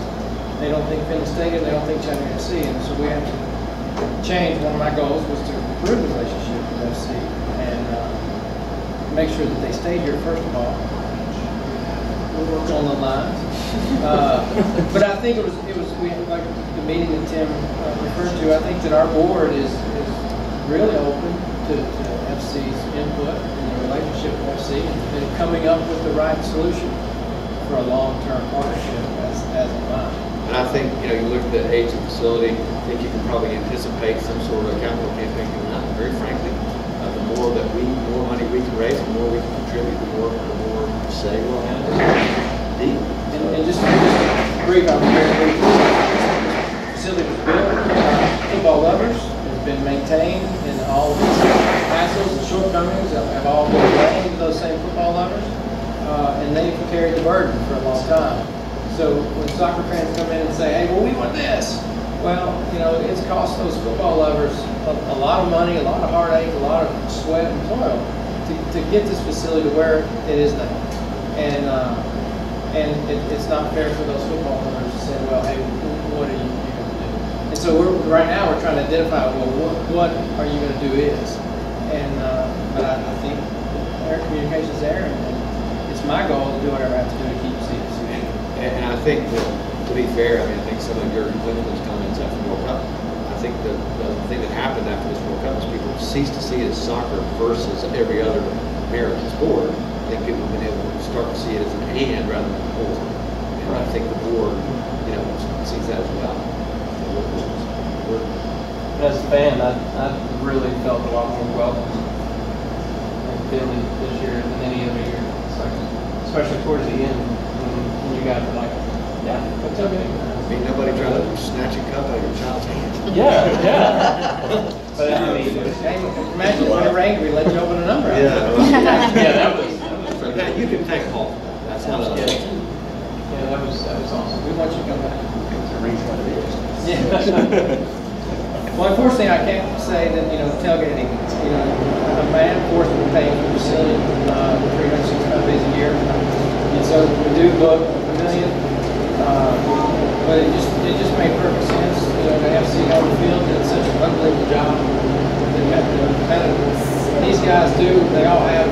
They don't think Philly Stadium, they don't think Chattanooga FC, and so we have to change. One of my goals was to improve the relationship with FC and make sure that they stayed here, first of all. We'll work on the lines. But I think it was like the meeting that Tim referred to, I think that our board is really open to FC's input in the relationship with FC and coming up with the right solution for a long-term partnership as in mind. And I think, you look at the age of the facility, I think you can probably anticipate some sort of capital campaign coming out. Very frankly, the more money we can raise, the more we can contribute, the more say we'll have. And just brief, I'm very brief. The facility was built. Football lovers has been maintained, and all of its hassles and shortcomings have all been blamed to those same football lovers, and they've carried the burden for a long time. So when soccer fans come in and say, "Hey, well, we want this," well, it's cost those football lovers a lot of money, a lot of heartache, a lot of sweat and toil to get this facility to where it is now. And it's not fair for those football owners to say, "Well, hey, what are you going to do?" And so right now we're trying to identify, well, what are you going to do is. And but I think our communication's there, and it's my goal to do whatever I have to do to keep CFC. And I think that, to be fair, I think some of your Cleveland's comments after the World Cup, I think the thing that happened after this World Cup is people ceased to see it as soccer versus every other American sport. I think people have been able to start to see it as an and rather than an or. And I think the board, sees that as well. As a fan, I really felt a lot more welcome in Philly this year than any other year. It's like, especially towards the end, when you guys were like, "Yeah, what's up, man?" Nobody trying to snatch a cup out of your child's hand. Yeah. But imagine when we're angry, let you open a number. That was. You can thank Paul. That's how that was. Yeah, that was awesome. We want you to come back. Well, unfortunately, I can't say that tailgating. A man forced to pay for the facility 365 days a year, and so we do book $1 million. But it just made perfect sense. The FC on the field did such an unbelievable job. These guys do. They all have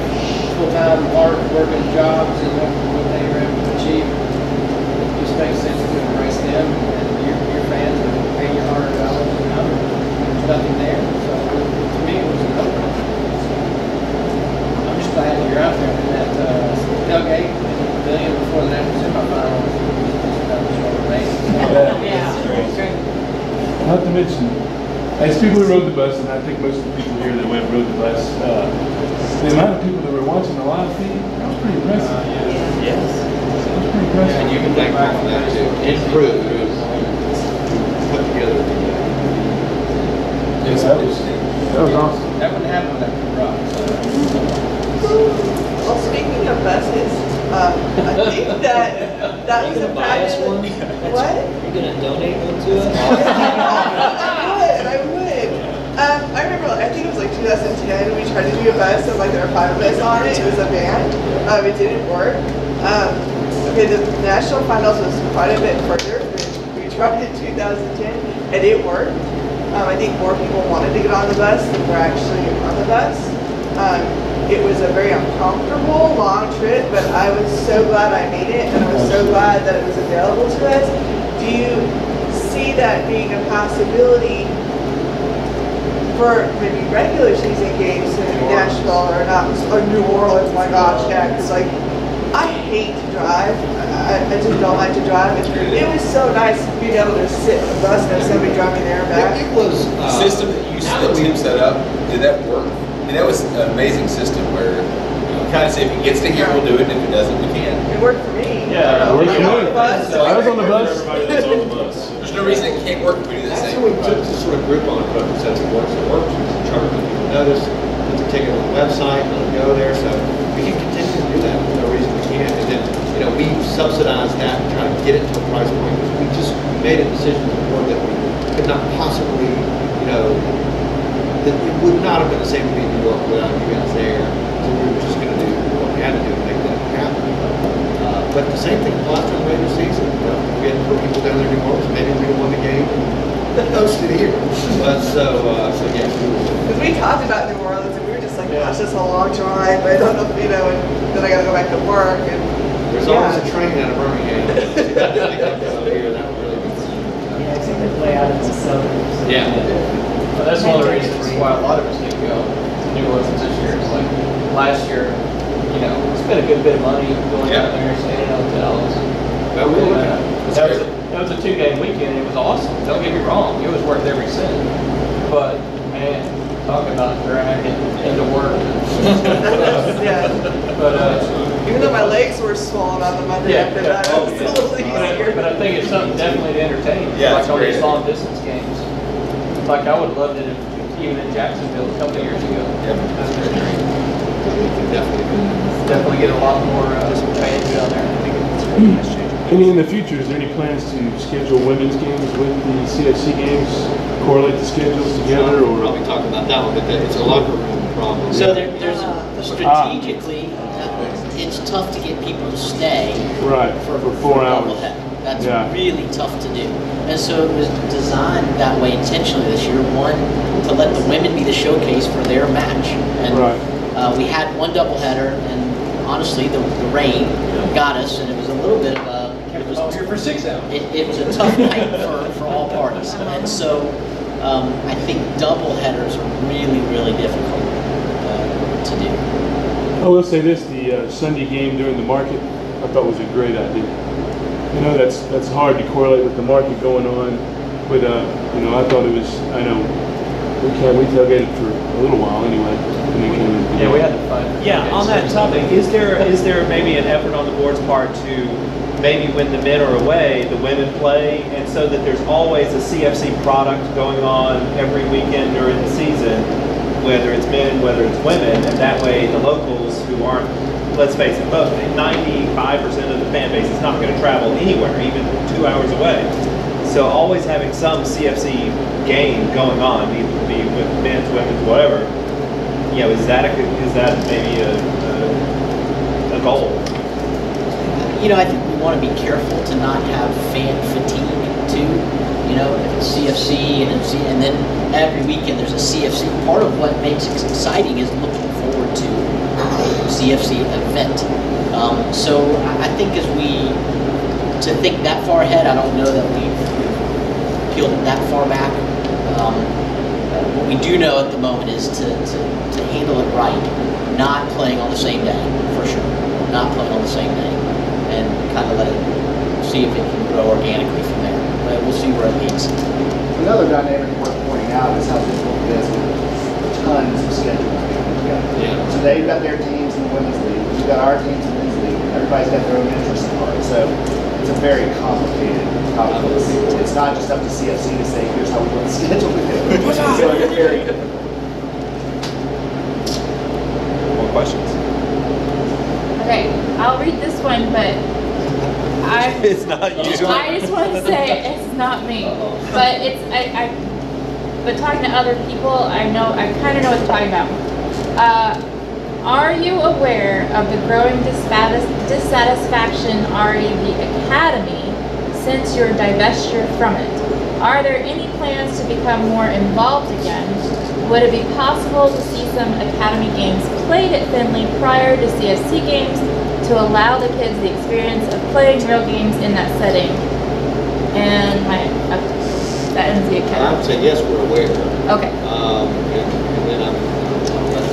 full-time, hard-working jobs, and what they are able to achieve. It just makes sense to embrace them, and your fans are paying your $100 an hour. There's nothing there. So to me, it was a no-brainer. not to mention, as people who rode the bus, and I think most of the people here that went rode the bus, the amount of people that were watching the live feed, that was pretty impressive. Yes. That was pretty impressive. And you can thank Mark for that too. Improve, put together. Yes, that was awesome. That wouldn't happen without the rock. Well, speaking of buses, I think that was a bias one? What? You're gonna donate one to us? I would. I remember, I think it was like 2010, we tried to do a bus, and like there were 5 of us on it. It was a band. It didn't work. Okay, the national finals was quite a bit further. We tried in 2010, and it worked. I think more people wanted to get on the bus than were actually on the bus. It was a very uncomfortable, long trip, but I was so glad I made it, and I was so glad that it was available to us. Do you see that being a possibility for maybe regular season games in Nashville or not, or New Orleans? My gosh, yeah, because like I hate to drive. I just don't like to drive. It was so nice being able to sit in the bus and have somebody drive me there and back. It was the system that Tim set up. Did that work? I mean, that was an amazing system where you kind of say if it gets to here, we'll do it, and if it doesn't, we can't. It worked for me. Yeah, it worked for me. I was on the bus. Everybody that's on the bus. There's no reason it can't work if we do the That's same. how we took this sort of grip on it, but since it works, we try to let people notice, put the ticket on the website, let them go there, so we can continue to do that. There's no reason we can't. And then, we subsidize that and try to get it to a price point. We just made a decision as a board that we could not possibly, that it would not have been the same to be in New York without you guys there. So we were just going to do what we had to do to make that happen. But the same thing applies to the regular season. We had to put people down there in New Orleans. Maybe we don't won the game. Hosted here. But so yeah. Because we talked about New Orleans and we were just like, gosh, that's a long drive. I don't know, and then I got to go back to work. And there's always a train out of Birmingham. That would really be fun. Yeah, except they play out in the suburbs. Yeah. But that's one of the reasons why a lot of us didn't go to New Orleans this year. It's like last year, spent a good bit of money going down there, staying in hotels. Well, we'll look at it. That was a 2-game weekend. It was awesome. Don't get me wrong. It was worth every cent. But man, talk about dragging into work. yeah. But even though my legs were swollen on the Monday after that, it was a little easier. But I think it's something definitely to entertain. Yeah, like on great. these long distance games. Like I would have loved it if, even in Jacksonville a couple of years ago. Yeah, that's a great dream. Definitely get a lot more fans down there. I think it's really nice change. In the future, is there any plans to schedule women's games with the CFC games? Correlate the schedules together, We'll or probably talk about that one, but it's a locker room problem. So there's strategically, it's tough to get people to stay right for 4 hours? doubleheader. That's really tough to do. And so it was designed that way intentionally this year. One, to let the women be the showcase for their match. And we had one doubleheader, and honestly, the rain got us, and it was a little bit of a... I was here for 6 hours. It was a tough night for all parties. And so I think doubleheaders are really, really difficult to do. I will say this, the Sunday game during the market, I thought was a great idea. That's hard to correlate with the market going on, but I thought it was, I know we tailgated for a little while anyway. And then came in. Yeah, we had the fun. Yeah, on that topic, is there maybe an effort on the board's part to maybe when the men are away, the women play, and so that there's always a CFC product going on every weekend during the season, whether it's men, whether it's women, and that way the locals who aren't, let's face it, 95% of the fan base is not going to travel anywhere, even 2 hours away. So always having some CFC game going on, either be with men's, women's, whatever, is that maybe a goal? I think we want to be careful to not have fan fatigue too. If it's CFC and then every weekend there's a CFC. Part of what makes it exciting is looking forward to a CFC event. So I think to think that far ahead, I don't know that we've peeled it that far back. What we do know at the moment is to handle it right, not playing on the same day, for sure. Not playing on the same day. And kind of let it see if it can grow organically from there. we'll see where it leads. Another dynamic worth pointing out is how difficult it is with tons of schedules coming together. Yeah. So they've got their teams in the women's league, we've got our teams in the men's league, and everybody's got their own interests in part. So it's a very complicated process. It's not just up to CFC to say, here's how we want the schedule to go. So it's very difficult. More questions? Okay, I'll read this one, but It's not you. I just want to say it's not me, but but talking to other people, I kind of know what you're talking about. Are you aware of the growing dissatisfaction regarding the academy since your divestiture from it? Are there any plans to become more involved again? Would it be possible to see some academy games played at Findlay prior to CFC games to allow the kids the experience of playing real games in that setting? And that ends the academy. I would say yes, we're aware. Okay. And then I'll let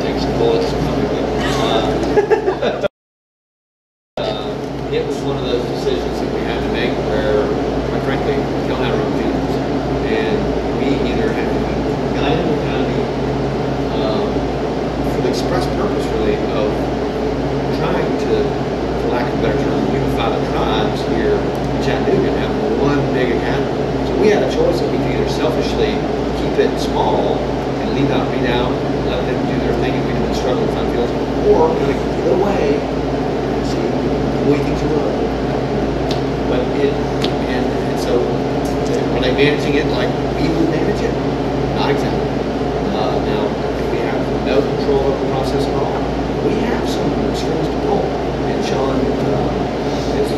take some bullets from me. It was one of those decisions that we had to make where, quite frankly, we don't have our own feelings. And we either have to guide the county for the express purpose, really, of trying to, for lack of a better term, unify the tribes here in Chattanooga and have one big academy. So we had a choice that we could either selfishly keep it small and leave out, read out, let them do their thing and we didn't struggle to find fields, or kind of give it away and see the way things are going. But and so are they managing it like we would manage it? Not exactly. Now we have no control over the process at all. We have some strings to pull, and Sean is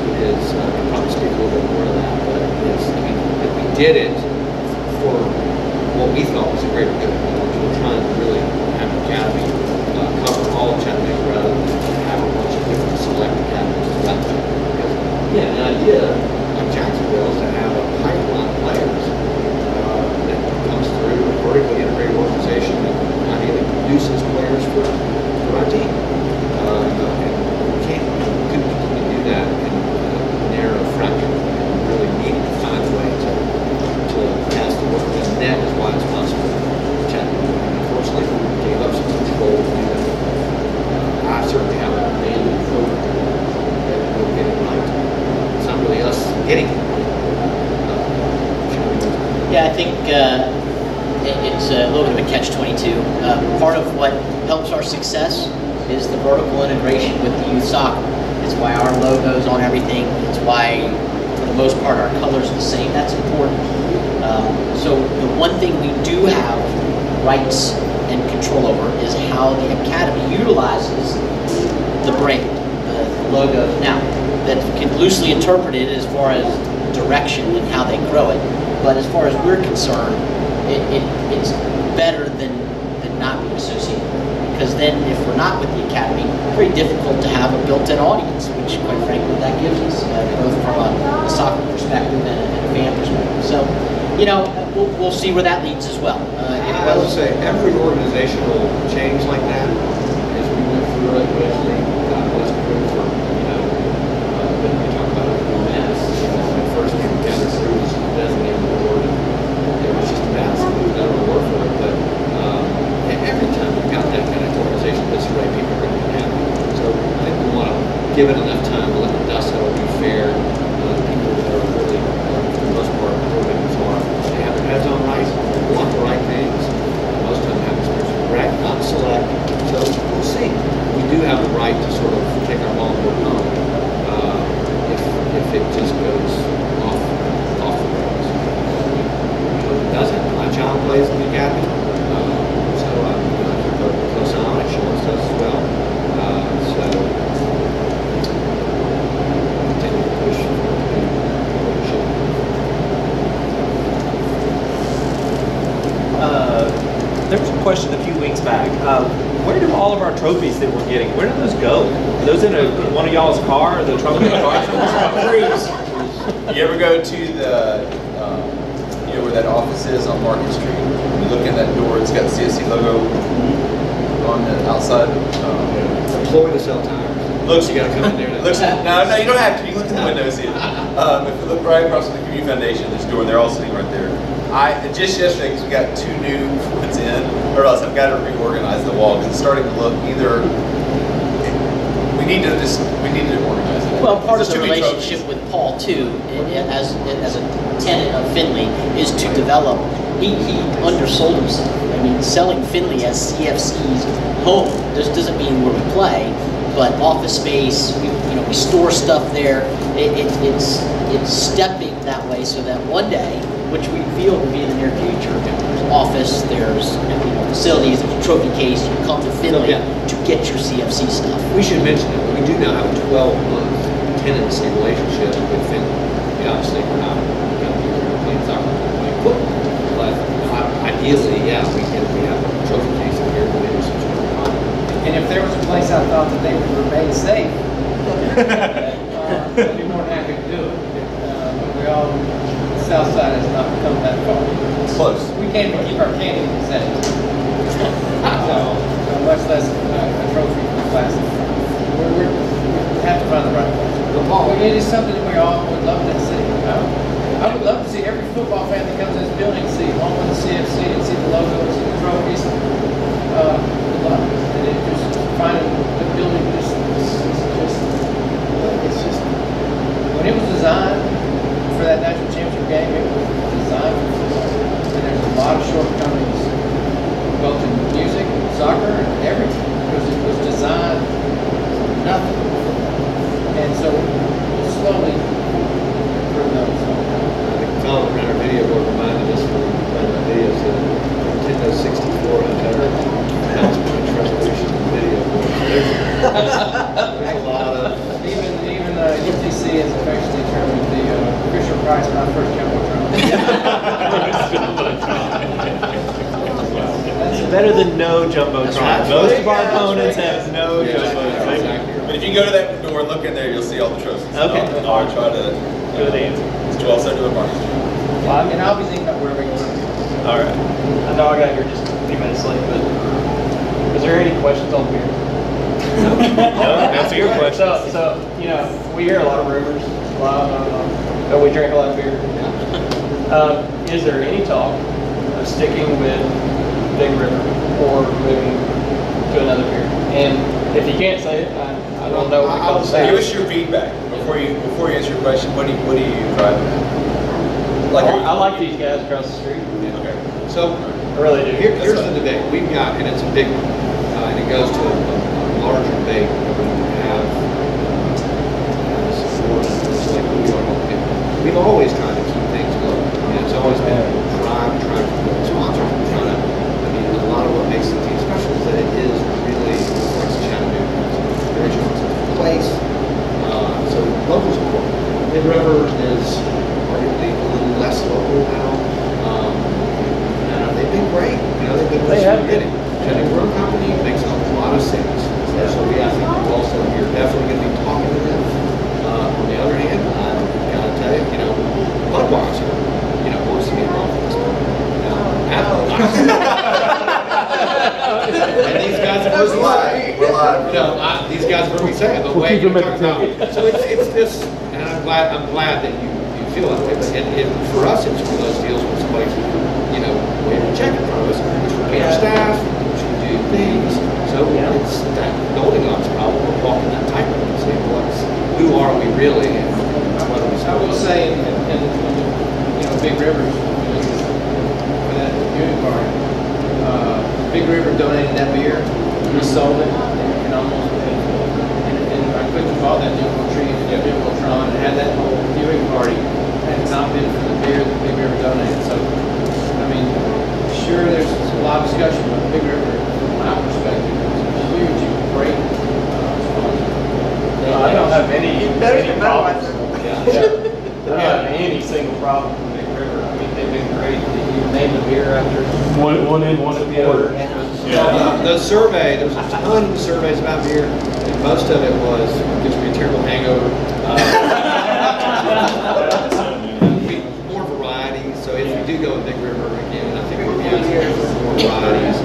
can probably speak a little bit more to that. But if we did it for what we thought was a greater good, we're trying to really have the academy cover all of Chattanooga rather than have a bunch of different select academies throughout Chattanooga. Yeah, an idea like Jacksonville is to have a pipeline of players that comes through a vertically integrated organization that ideally produces players for our team. And we couldn't continue to do that in a narrow fraction. We really needed to find a way to cast the work as net as wide as possible for Chattanooga. Unfortunately, we gave up some control to do that. I certainly have a daily program that we'll get it right. It's not really us getting it right. Yeah, I think it's a little bit of a catch-22. Part of what helps our success is the vertical integration with the youth soccer. It's why our logo's on everything. It's why, for the most part, our colors are the same. That's important. So the one thing we do have rights and control over is how the academy utilizes the brand, the logo. Now, that can loosely interpreted as far as direction and how they grow it. But as far as we're concerned, it's better than not being associated with it. Because then if we're not with the academy, it's very difficult to have a built-in audience, which quite frankly that gives us, both from a soccer perspective and a fan perspective. So, we'll see where that leads as well. I would say every organizational change like that, as we went through it originally, God bless Crew for, when we talk about it, when it first came together, Crew was designated the board, and it was just a bad thing. I don't know the word for it, but every time we got that kind of organization this way, people are going to be happy. So I think we want to give it enough time to let the dust settle, be fair. People that are really, for the most part, programs are, they have their heads on right, they want the right things. Most of them have experience with rec, not select. So we'll see. We do have the right to sort of take our ball and work on if it just goes off the rails. It doesn't. My child plays in the academy. So I'm going to keep a close eye on it. Sean does as well. So continue to push for what we should. There was a question a few weeks back. Where do all of our trophies that we're getting, where do those go? Are those in one of y'all's car? Or the trophy in the car? You ever go to the, where that office is on Market Street? When you look in that door, it's got the CSC logo on the outside. Employed to sell tires. Looks, You gotta come in there. looks, no, you don't have to. You can look in the window and see it. If you look right across from the Community Foundation, there's a door, and they're all sitting right there. Just yesterday, because we got 2 new ones in, or else I've got to reorganize the wall, because it's starting to look either, we need to organize it. Well, part of There's the too many relationship trophies. with Paul too, as a tenant of Finley, is to develop. He undersold himself. I mean, selling Finley as CFC's home doesn't mean where we play, but office space. We store stuff there. It's stepping that way so that one day, which we feel will be in the near future, there's office, there's facilities, there's a trophy case. You come to Finley to get your CFC stuff. We should mention that we do now have a 12-month tenancy relationship with Finley. Obviously, we're not going to be playing soccer, playing football, but ideally, we have a trophy case in here where there's some sort of fun. And if there was a place I thought that they would remain safe, I'd be more than happy to do it. But the south side has not come that far. It's close. We can't even keep our candy concessions. So much less a trophy classic. We have to find the right place. It is something that we all would love to see. I would love to see every football fan that comes to this building see one with the CFC and see the logo and see the trophies. And it just finding the building it's just when it was designed for that national championship game, it was designed for football. And there's a lot of shortcomings both in music, soccer, and everything because it was designed for nothing. And so we'll slowly improve those. Tom ran our video board reminded us when we played the videos that Nintendo 64 had our house point resolution video board. There's a lot of Even UTC is affectionately termed the Fisher Price my first jumbotron. It's better than no jumbotron. Right. Most of our opponents have no jumbotron. Exactly. But if you go to that door and look in there, you'll see all the trophies. Okay. I'll try to. Good answer. It's 12 Central Market. Well, and I'll be thinking about where we go. All right. I know I got here just a few minutes late, but is there any questions on beer? No, answer your question. So we hear a lot of rumors. We drink a lot of beer. Is there any talk of sticking with Big River or moving to another beer? And if you can't say it, I don't know what to say. Give us your feedback before you answer your question. What do you driving at? I like these guys across the street. Okay. So I really do. here's the debate. We've got, and it's a big one, and it goes to a larger debate that we have support like we are local. We've always tried to keep things local. And it's always been trying to sponsor. A lot of what makes the team special is that it is really like Chattanooga. It's a very strong place. So local's important. Mid River is arguably a little less local now. And they've been great. They've been really getting. Chattanooga Brew Company makes a lot of sense. So I think we're also here definitely going to be talking to them. On the other hand, I gotta tell you, Budweiser, wants to be involved with this program. And these guys are We're live. These guys are going to be saying, but wait, you're talking about. So it's this, and I'm glad that you feel that way. But for us, it's one of those deals where somebody, we have a check in front of us, which we pay our staff, which we do things. So it's that Goldilocks problem of walking that tightrope and saying, who are we really, and what are we I will say, Big River, for that viewing party, Big River donated that beer. We sold it, and almost paid for it. And I couldn't have bought that Jumbotron and had that whole viewing party had it not been for the beer that Big River donated. So, sure, there's a lot of discussion, but Big River, from my perspective, is a huge, great sponsor. I don't have any problems. I don't have any single problem with Big River. They've been great. You named the beer after One in, one at the other. The survey, there was a ton of surveys about beer, and most of it was, gives me a terrible hangover. More variety, so if you do go with Big River again, I think we'll be asking for more varieties. I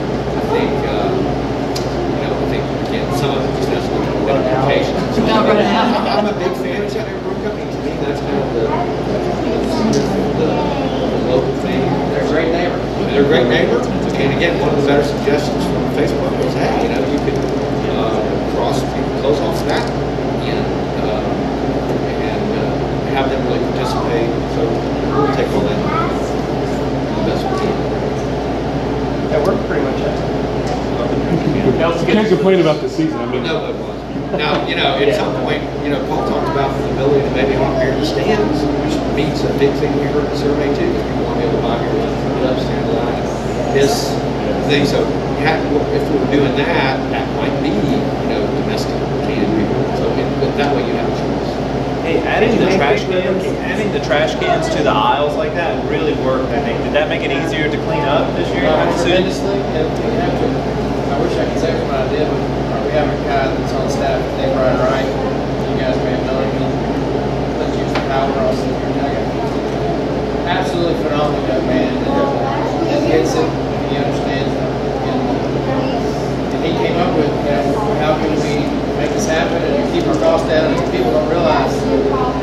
think, again, some of it just has to do with implications. participate. So we'll take all that the best we can. Yeah, we're pretty much at it. Can't complain about the season. I mean, No, it was. Now, at some point, Paul talked about the ability to maybe hop here in the stands, which means a big thing we heard in the survey too, because people want to be able to buy your lunch, put it up, stand in line, this thing. So if we were doing that, that might be, domestic can people. So but that way you have a choice. Hey, adding the trash cans to the aisles like that really worked, I think. Did that make it easier to clean up this year? Tremendously. And we have to, I wish I could say what I did, but we have a guy that's on staff named Brian Wright. You guys may have known him. Let's use the power on the nugget. Absolutely phenomenal young man. He gets it. He understands it. And he came up with, how can we make this happen and keep our costs down? And people don't realize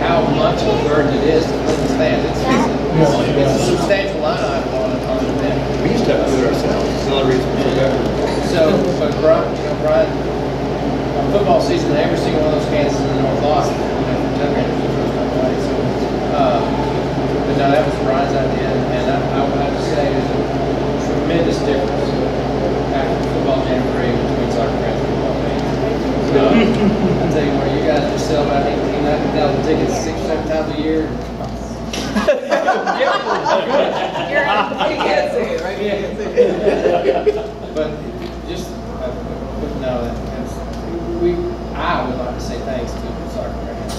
how much of a burden it is to clean the stand. It's a substantial line item on the event. We used to have to do it ourselves. It's another reason we should go. So, but Brian, on football season, every single one of those cans is in the North Austin. But no, that was Brian's idea, and I would have to say there's a tremendous difference after football jamboree between soccer fans and football fans. I tell you what, you guys just sell about 18,000 tickets 6 or 7 times a year. You're right. You can't say it, right? You can't say it. But just, no, I would like to say thanks to the soccer fans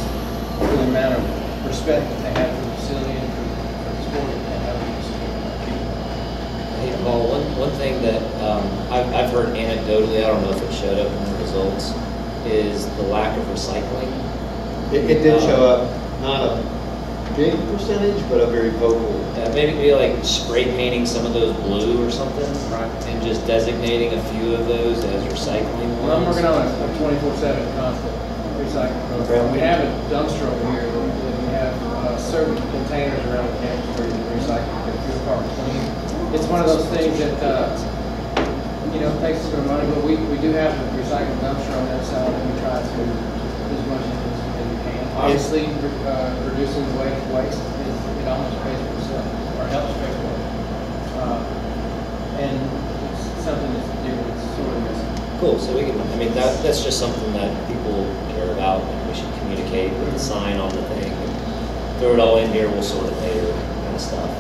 for the amount of respect that they have for the facility and for the sport that they have for the sport. Hey, Paul, one thing that I've heard anecdotally, I don't know if it showed up in the results, is the lack of recycling. It did show up, not a big percentage, but a very vocal. Maybe like spray painting some of those blue or something, Right. and just designating a few of those as recycling Well, I'm ones. working on a 24/7 constant recycling program. We have a dumpster over here, and we have certain containers around the campus where you can recycle, get your car clean. It's one of those things that, takes us some money, but we do have a recycling dumpster on that side, and we try to do as much as we can. Obviously, reducing the waste, it almost pays for itself, or helps pay for it. And it's something that's sort of missing. Cool. So we can. I mean, that's just something that people care about, and we should communicate with the sign on the thing. Throw it all in here. We'll sort it later, kind of stuff.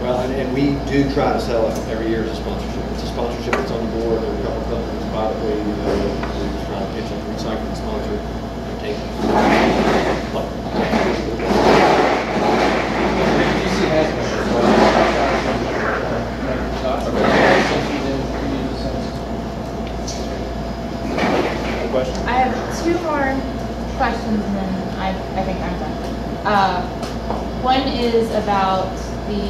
Well, and we do try to sell it every year as a sponsorship. It's a sponsorship that's on the board. There are a couple of companies privately, we try to pitch a recycling sponsor and take I have 2 more questions, and then I think I'm done. One is about the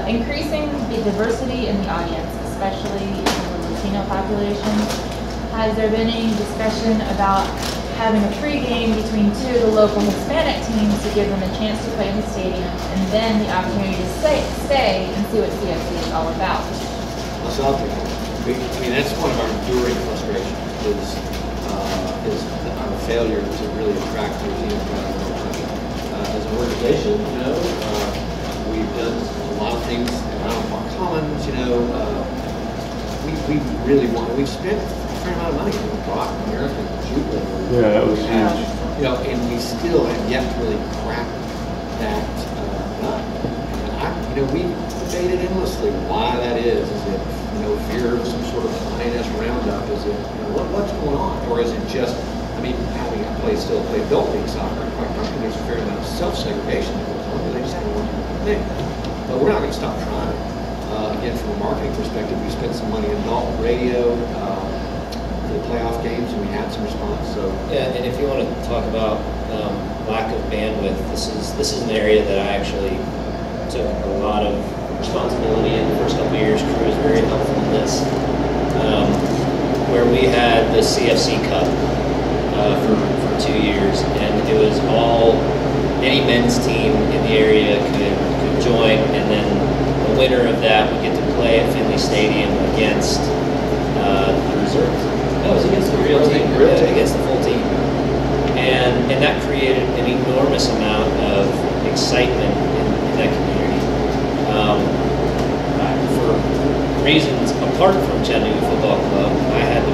increasing the diversity in the audience, especially in the Latino population. Has there been any discussion about having a pregame between 2 of the local Hispanic teams to give them a chance to play in the stadium, and then the opportunity to stay and see what CFC is all about? That's one of our enduring frustrations is our failure to really attract Latino crowds in our country. As an organization, we've done a lot of things around Park Commons. We really want. We've spent a fair amount of money on the Rock American Jubilee. yeah, that was huge. And we still have yet to really crack that nut. And we debated endlessly why that is. Is it fear of some sort of INS roundup? Is it what's going on, or is it just having a place still play adult league soccer? And quite frankly, there's a fair amount of self-segregation that goes on. But they just have one thing. But we're not going to stop trying. Again, from a marketing perspective, we spent some money in adult radio. The playoff games, and we had some response. So yeah, and if you want to talk about lack of bandwidth, this is an area that I actually took a lot of responsibility in the first couple of years. Crew was very helpful in this, where we had the CFC Cup for 2 years, and it was all any men's team in the area could join, and then the winner of that would get to play at Finley Stadium against the reserve. No, it was against the real team. Against the full team. And and that created an enormous amount of excitement in that community. For reasons apart from Chattanooga Football Club, I had to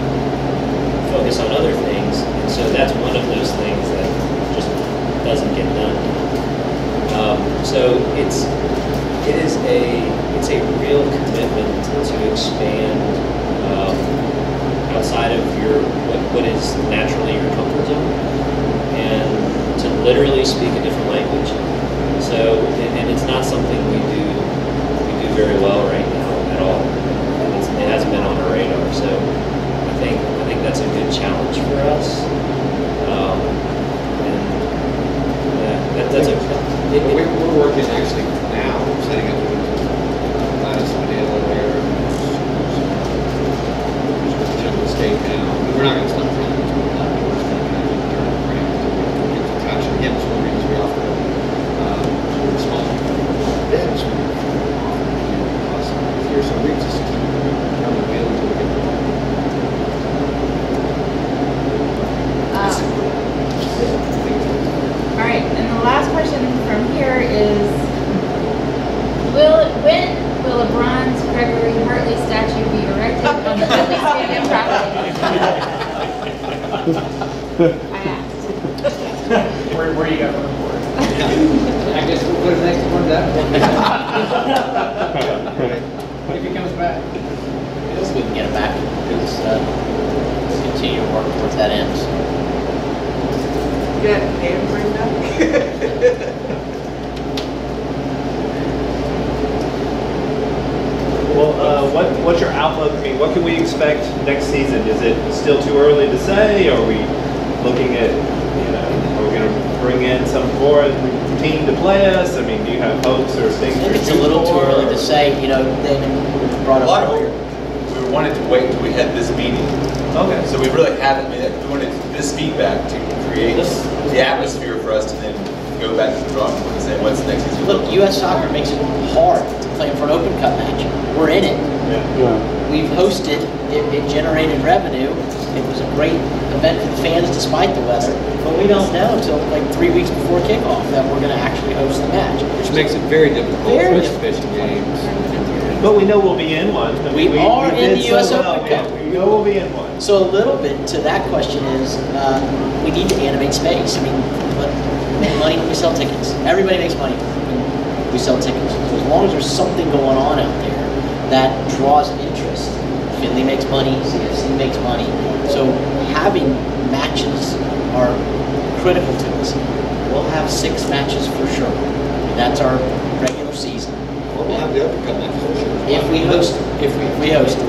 focus on other things, and so that's one of those things that just doesn't get done. So it's a real commitment to expand outside of what is naturally your comfort zone, and to literally speak a different language. So, and it's not something we do very well right now at all. It hasn't been on our radar. So I think that's a good challenge for us. And that's we're working actually now, setting up Gladys Medina there. There's State now. We're not going to stop trying to do that. We're just going to kind of turn it around to get some traction. Again, it's one of the reasons we offer small events. Here, so we just keep coming in until we get there. All right, and the last question from here is, when will a bronze Gregory Hartley statue be erected on the Finley Stadium property? I asked. Where you got one for it? I guess we'll put it next to one of that. If he comes back. If we can get it back, let's continue to work towards that end. Good, and bring that. Well, what's your outlook? I mean, what can we expect next season? Is it still too early to say? Are we looking at, are we going to bring in some foreign team to play us? I mean, do you have hopes or things? I think it's a little too early to say. They brought up earlier. We wanted to wait until we had this meeting. Okay. So we really haven't. We wanted this feedback to create the atmosphere for us to then go back to the drawing board and say, what's the next season? Look, U.S. Soccer makes it hard to play for an Open Cup match. We're in it. Yeah. We've hosted. It generated revenue. It was a great event for the fans despite the weather. But we don't know until like 3 weeks before kickoff that we're going to actually host the match. Which makes it very difficult for exhibition games. But we know we'll be in one. We are in the U.S. Open Cup. We know we'll be in one. So a little bit to that question is, we need to animate space. I mean, make money when we sell tickets. Everybody makes money when we sell tickets. So as long as there's something going on out there that draws interest, Finley makes money, CFC makes money. So having matches are critical to us. We'll have 6 matches for sure. That's our regular season. We'll have the Open Cup matches for sure. If we host it.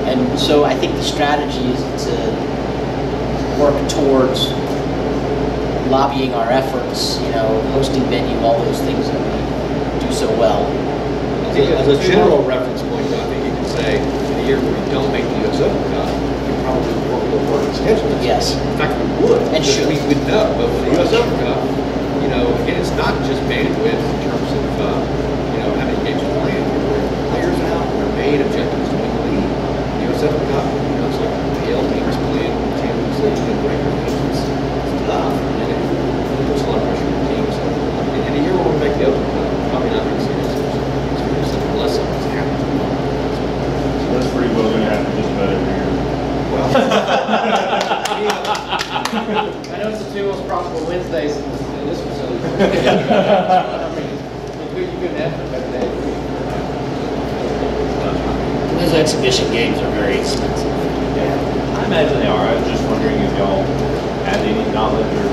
And so I think the strategy is to work towards lobbying our efforts, hosting venue, all those things that we do so well. As a general reference point, I think you can say, in a year where we don't make the U.S. Open Cup, we probably work a little harder schedule. Yes. In fact, we would. And should. We would know. But with the U.S. Open Cup, again, it's not just bandwidth in terms of, how many games we're playing. We're wearing players out. Our main objective is to win the league. The U.S. Open Cup, it's like the L teams playing Champions League and regular games. It's tough. And it puts a lot of pressure on the teams. So, in a year where we make the Open Cup, probably not going to see this. Unless something's happening. So that's pretty well going to happen just about every year. Well, I know it's the 2 most profitable Wednesdays in this facility. You couldn't have a better day. Those exhibition games are very expensive. I imagine they are. I was just wondering if y'all had any knowledge or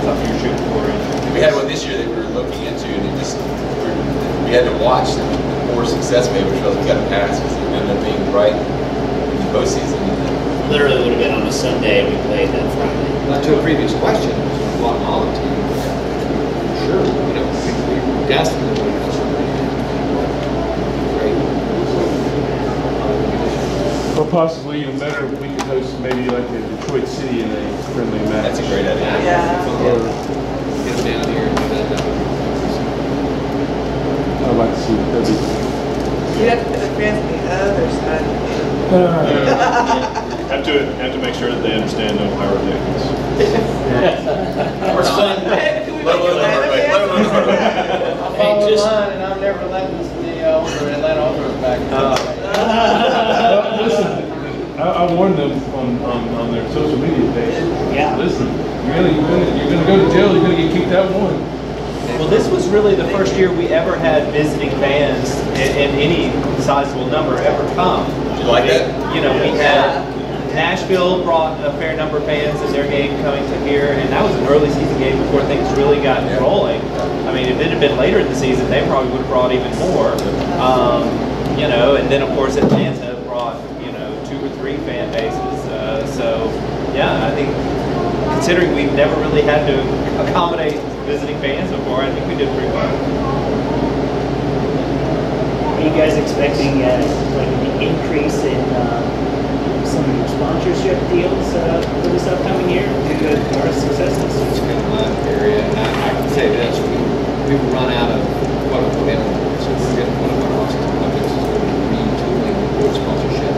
something you're shooting for. We had one this year that we were looking into, and we had to watch the more success we had, which was we got to pass because it ended up being right in the postseason. literally would have been on a Sunday and we played that Friday. To a previous question, Guatemala team, sure, we definitely would have great. Or possibly even better, we could host maybe like a Detroit City in a friendly match. That's a great idea. Yeah. Or, Get them down here and do that. I'd like to see that'd be. You have to put the fans on the other side. Have to make sure that they understand no pyrotechnics. Well, listen, I warned them on their social media page. Yeah. Listen, you're gonna go to jail. You're gonna get kicked out one. Well, this was really the first year we ever had visiting fans in any sizable number ever come. Did you like that? You know, we had Nashville brought a fair number of fans in their game coming to here, and that was an early season game before things really got rolling. I mean, if it had been later in the season, they probably would have brought even more. You know, and then of course Atlanta brought 2 or 3 fan bases. So yeah, I think considering we've never really had to accommodate visiting fans before, I think we did pretty well. Are you guys expecting like an increase in some of your sponsorship deals for this upcoming year due to our successes? It's kind of my area, and I can say this: we've run out of what we're putting in. So we're getting one of our Austin projects is going to be retooling the board sponsorship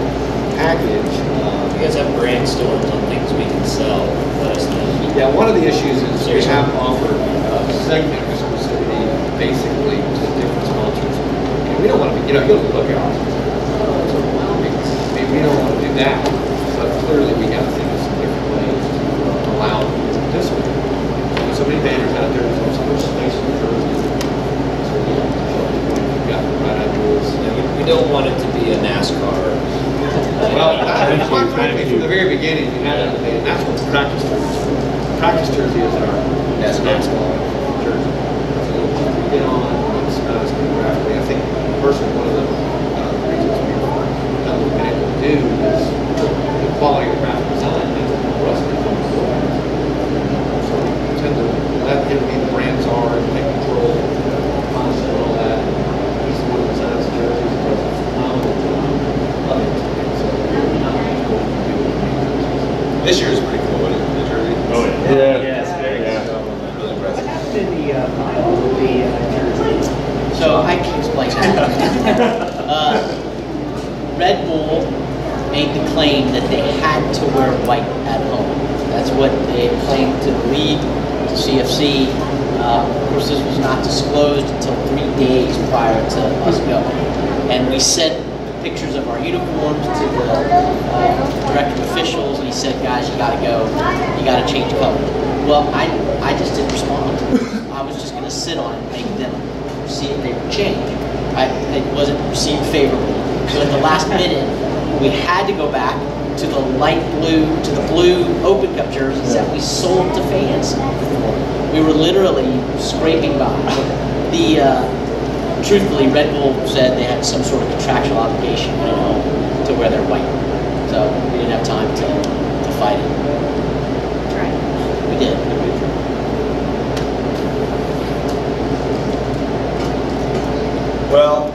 package. If you guys have brainstorms on things we can sell, let us know. Yeah, one of the issues is we have offered segment exclusivity basically to different sponsors. And we don't want to be, you go to look at ours. It's overwhelming. I mean, we don't want to do that. But clearly we got to think of some different ways to allow them to participate. There's so many banners out there, there's so much space for jerseys. So we've got the right ideas. We don't want it to be a NASCAR. Well, quite frankly, from the very beginning, we had and that's what the practice jersey is. Practice jersey is our basketball jersey. It's a little cheap to get on. It's not as good graphically. I think personally, one of the reasons we've been able to do is the quality of graphic design is for us to become so we tend to let him be the brand czar and take control of fonts and all that. He's the one who designs the jerseys and does a phenomenal job of it. This year is pretty cool, isn't it? The jersey. Oh yeah. Yes, very good. Really impressive. What happened in the final with the jersey? So I can explain that. Red Bull made the claim that they had to wear white at home. That's what they claimed to the league, to CFC. Of course, this was not disclosed until 3 days prior to us going. And we sent pictures of our uniforms to the director of officials, and he said, guys, you got to go. You got to change color. Well, I just didn't respond. I was just going to sit on it, make them see if they would change. It wasn't received favorably. So at the last minute, we had to go back to the light blue, to the blue Open Cup jerseys that we sold to fans. We were literally scraping by. Truthfully, Red Bull said they had some sort of contractual obligation to wear their white. So we didn't have time to fight it. Right. We did. Well, I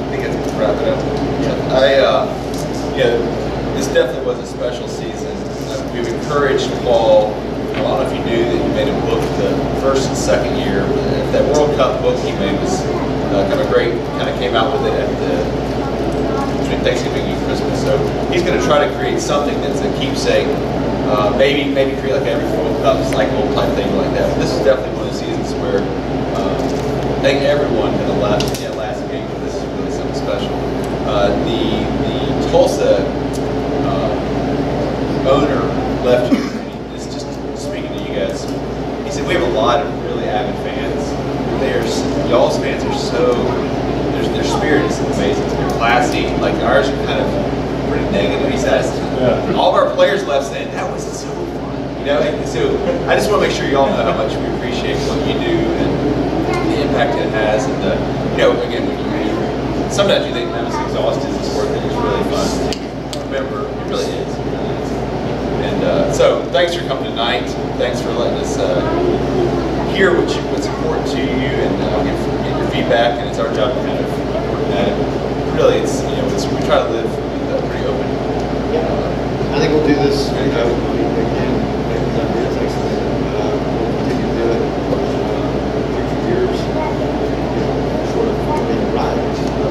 think it's wrap it up. This definitely was a special season. We've encouraged Paul. I don't know if you knew that he made a book the first and second year. That World Cup book he made was kind of great. Kind of came out with it between Thanksgiving and Christmas. So he's going to try to create something that's a keepsake. Maybe create like every World Cup cycle type thing like that. But this is definitely one of the seasons where I think everyone in the last game. This is really something special. The Tulsa owner left here. He said we have a lot of really avid fans. Y'all's fans are so their spirit is amazing. They're classy. Like ours are kind of pretty negative. He says all of our players left saying that was so fun. And so I just want to make sure y'all know how much we appreciate what you do and the impact it has. And again, when sometimes you think that was exhausted. It's worth it. It's really fun. Remember, it really is. And so, thanks for coming tonight. Thanks for letting us hear what's important to you, and get your feedback. And it's our job to kind of work at it. Really, we try to live pretty open. I think we'll do this. Again, because I'm really excellent. We'll continue to do it future years. Sort of being right.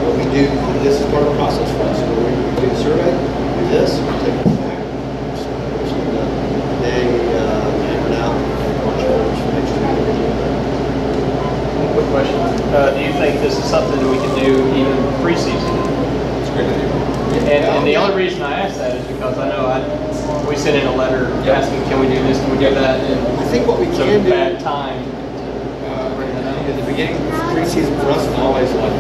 But we do. This is part of the process for us. So we do the survey, do this, we take it back. Quick question. Do you think think this is something that we can do even preseason. It's a great idea. And the only reason I asked that is because I know we sent in a letter asking, can we do this, can we do that? And I think what we it's a can do bad time. in the beginning, preseason for us is always like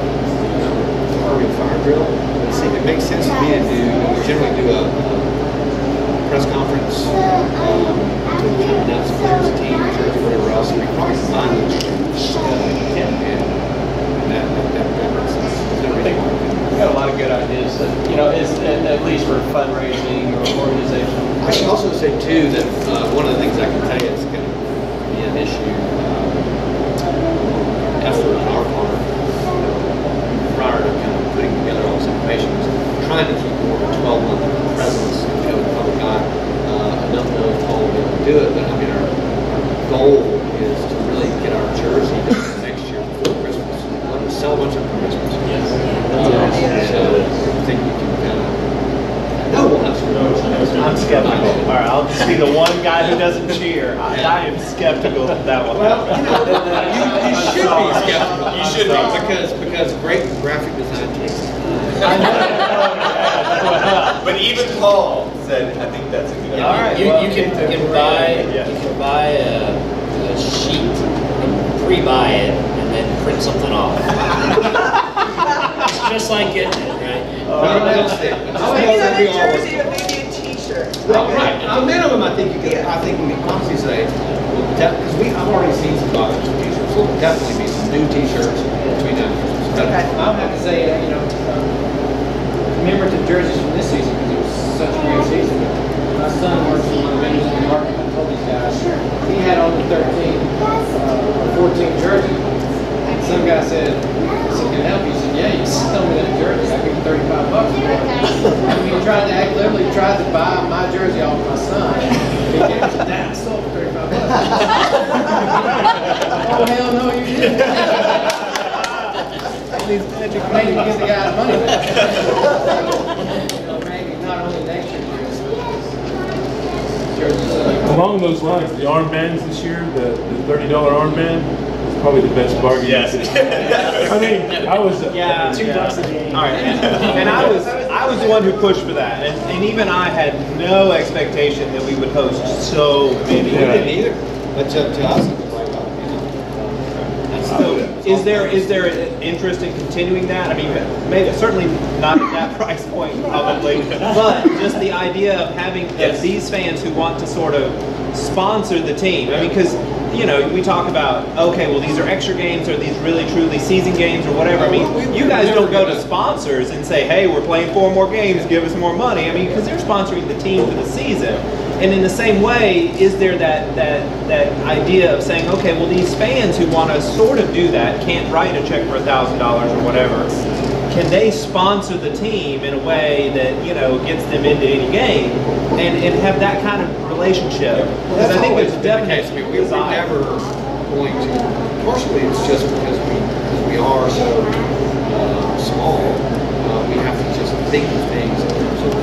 Army fire drill. But see, it makes sense to me to do. We generally do a press conference to announce players, teams, or whatever else. And we probably combine those and that makes sense. We got a lot of good ideas that, is at least for fundraising or organization. I should also say too that one of the things I can tell you is going to be an issue effort on our part prior to kind of putting together all this information is trying to keep more of a 12-month presence in the public eye. I don't know if Paul will be able to do it, but I mean our goal is to really get our jersey done next year before Christmas. We want to sell a bunch of them for Christmas. Yes. So I think we can kind of. No, we'll have some. I'm skeptical. All right, I'll just be the one guy who doesn't cheer. I am skeptical that that will happen. You should be skeptical. You should be because great graphic design takes time. But even Paul said, I think that's a good idea. All right, you can buy a sheet and pre-buy it and then print something off. It's just like getting it, right? Maybe not a jersey, but maybe a T-shirt. Well, right. A minimum, I think you could. I think we can honestly say, because I've already seen some boxes of T-shirts. So there'll definitely be some new T-shirts between now and Christmas. Okay. I'll have to say, commemorative jerseys from this season because it was such a great season. My son works in one of the venues in the market. I told these guys he had on the 13 or 14 jersey. And some guy said, "Can I help you?" He said, "Yeah, you can sell me that jersey. I give you $35 for it." I mean, he tried to literally tried to buy my jersey off my son. He gave it to Dad. I sold for $35. Oh hell no, you didn't. Maybe give the guy money back. Maybe not only next year. Along those lines, the armbands this year, the $30 armband, is probably the best bargain. Yes. I mean, I was Yeah. $2 a game. All right, and I was the one who pushed for that, and even I had no expectation that we would host so many. Yeah. We didn't either. That's up to us. So, is there an interest in continuing that? I mean, maybe certainly not at that price point, probably, but just the idea of having these fans who want to sort of sponsor the team. I mean, because we talk about, okay, well, these are extra games, or these really truly season games, or whatever. I mean, you guys don't go to sponsors and say, hey, we're playing 4 more games, give us more money. I mean, because they're sponsoring the team for the season. And in the same way, is there that idea of saying, okay, well, these fans who want to sort of do that, can't write a check for $1,000 or whatever, can they sponsor the team in a way that gets them into any game and have that kind of relationship? Because I think there's definitely we're never going to. Partially, it's just because we are so small. We have to just think of things in terms of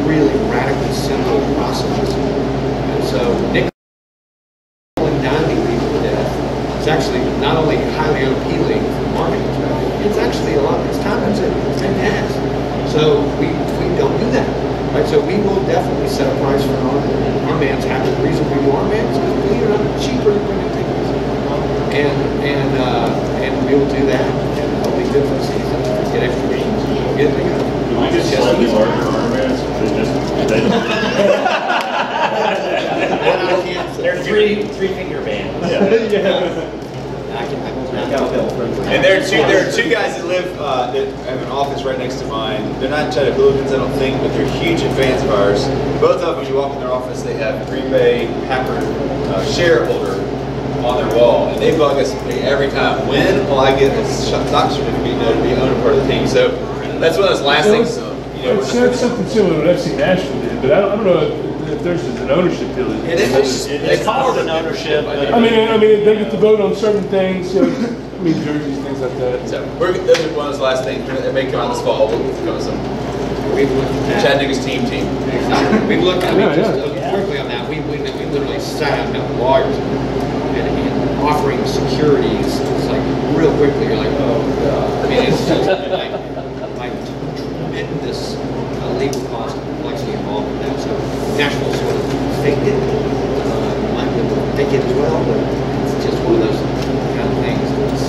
really radically simple processes. And so nickel-and-diming people to death is actually not only highly unappealing from a marketing perspective, it's actually it's time consuming, it's 10 gas. So we don't do that. Right? So we will definitely set a price for armbands. The reason we do armbands is because believe it or not, they're cheaper than printed tickets. And we will do that, and it'll be good for the season. Get extra games. Get it together. Do we just slightly larger armbands? They're three-finger bands. And there are two guys that live that have an office right next to mine. They're not Chattanooga, I don't think, but they're huge fans of ours. Both of them, you walk in their office, they have Green Bay Packard shareholder on their wall, and they bug us every time. When will I get a stock certificate to be owner part of the team? So that's one of those last things. It's something similar to what FC Nashville did, but I don't know if there's an ownership deal. It's called an ownership. I mean, they get to vote on certain things. Jerseys, things like that. So those are one of those last things that may come out this fall. We'll come with some. We've looked at Chattanooga's team. We've looked at quickly on that. We literally sat down with lawyers and offered offering securities, it's like real quickly you're like, oh, I mean, it's just like tremendous legal cost and complexity involved in that. So Nashville sort of faked it. Mine would fake it as well, but it's just one of those kind of things that's,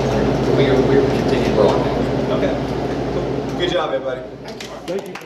I don't know, we're continuing to roll out. Okay. Good job, everybody. Thank you.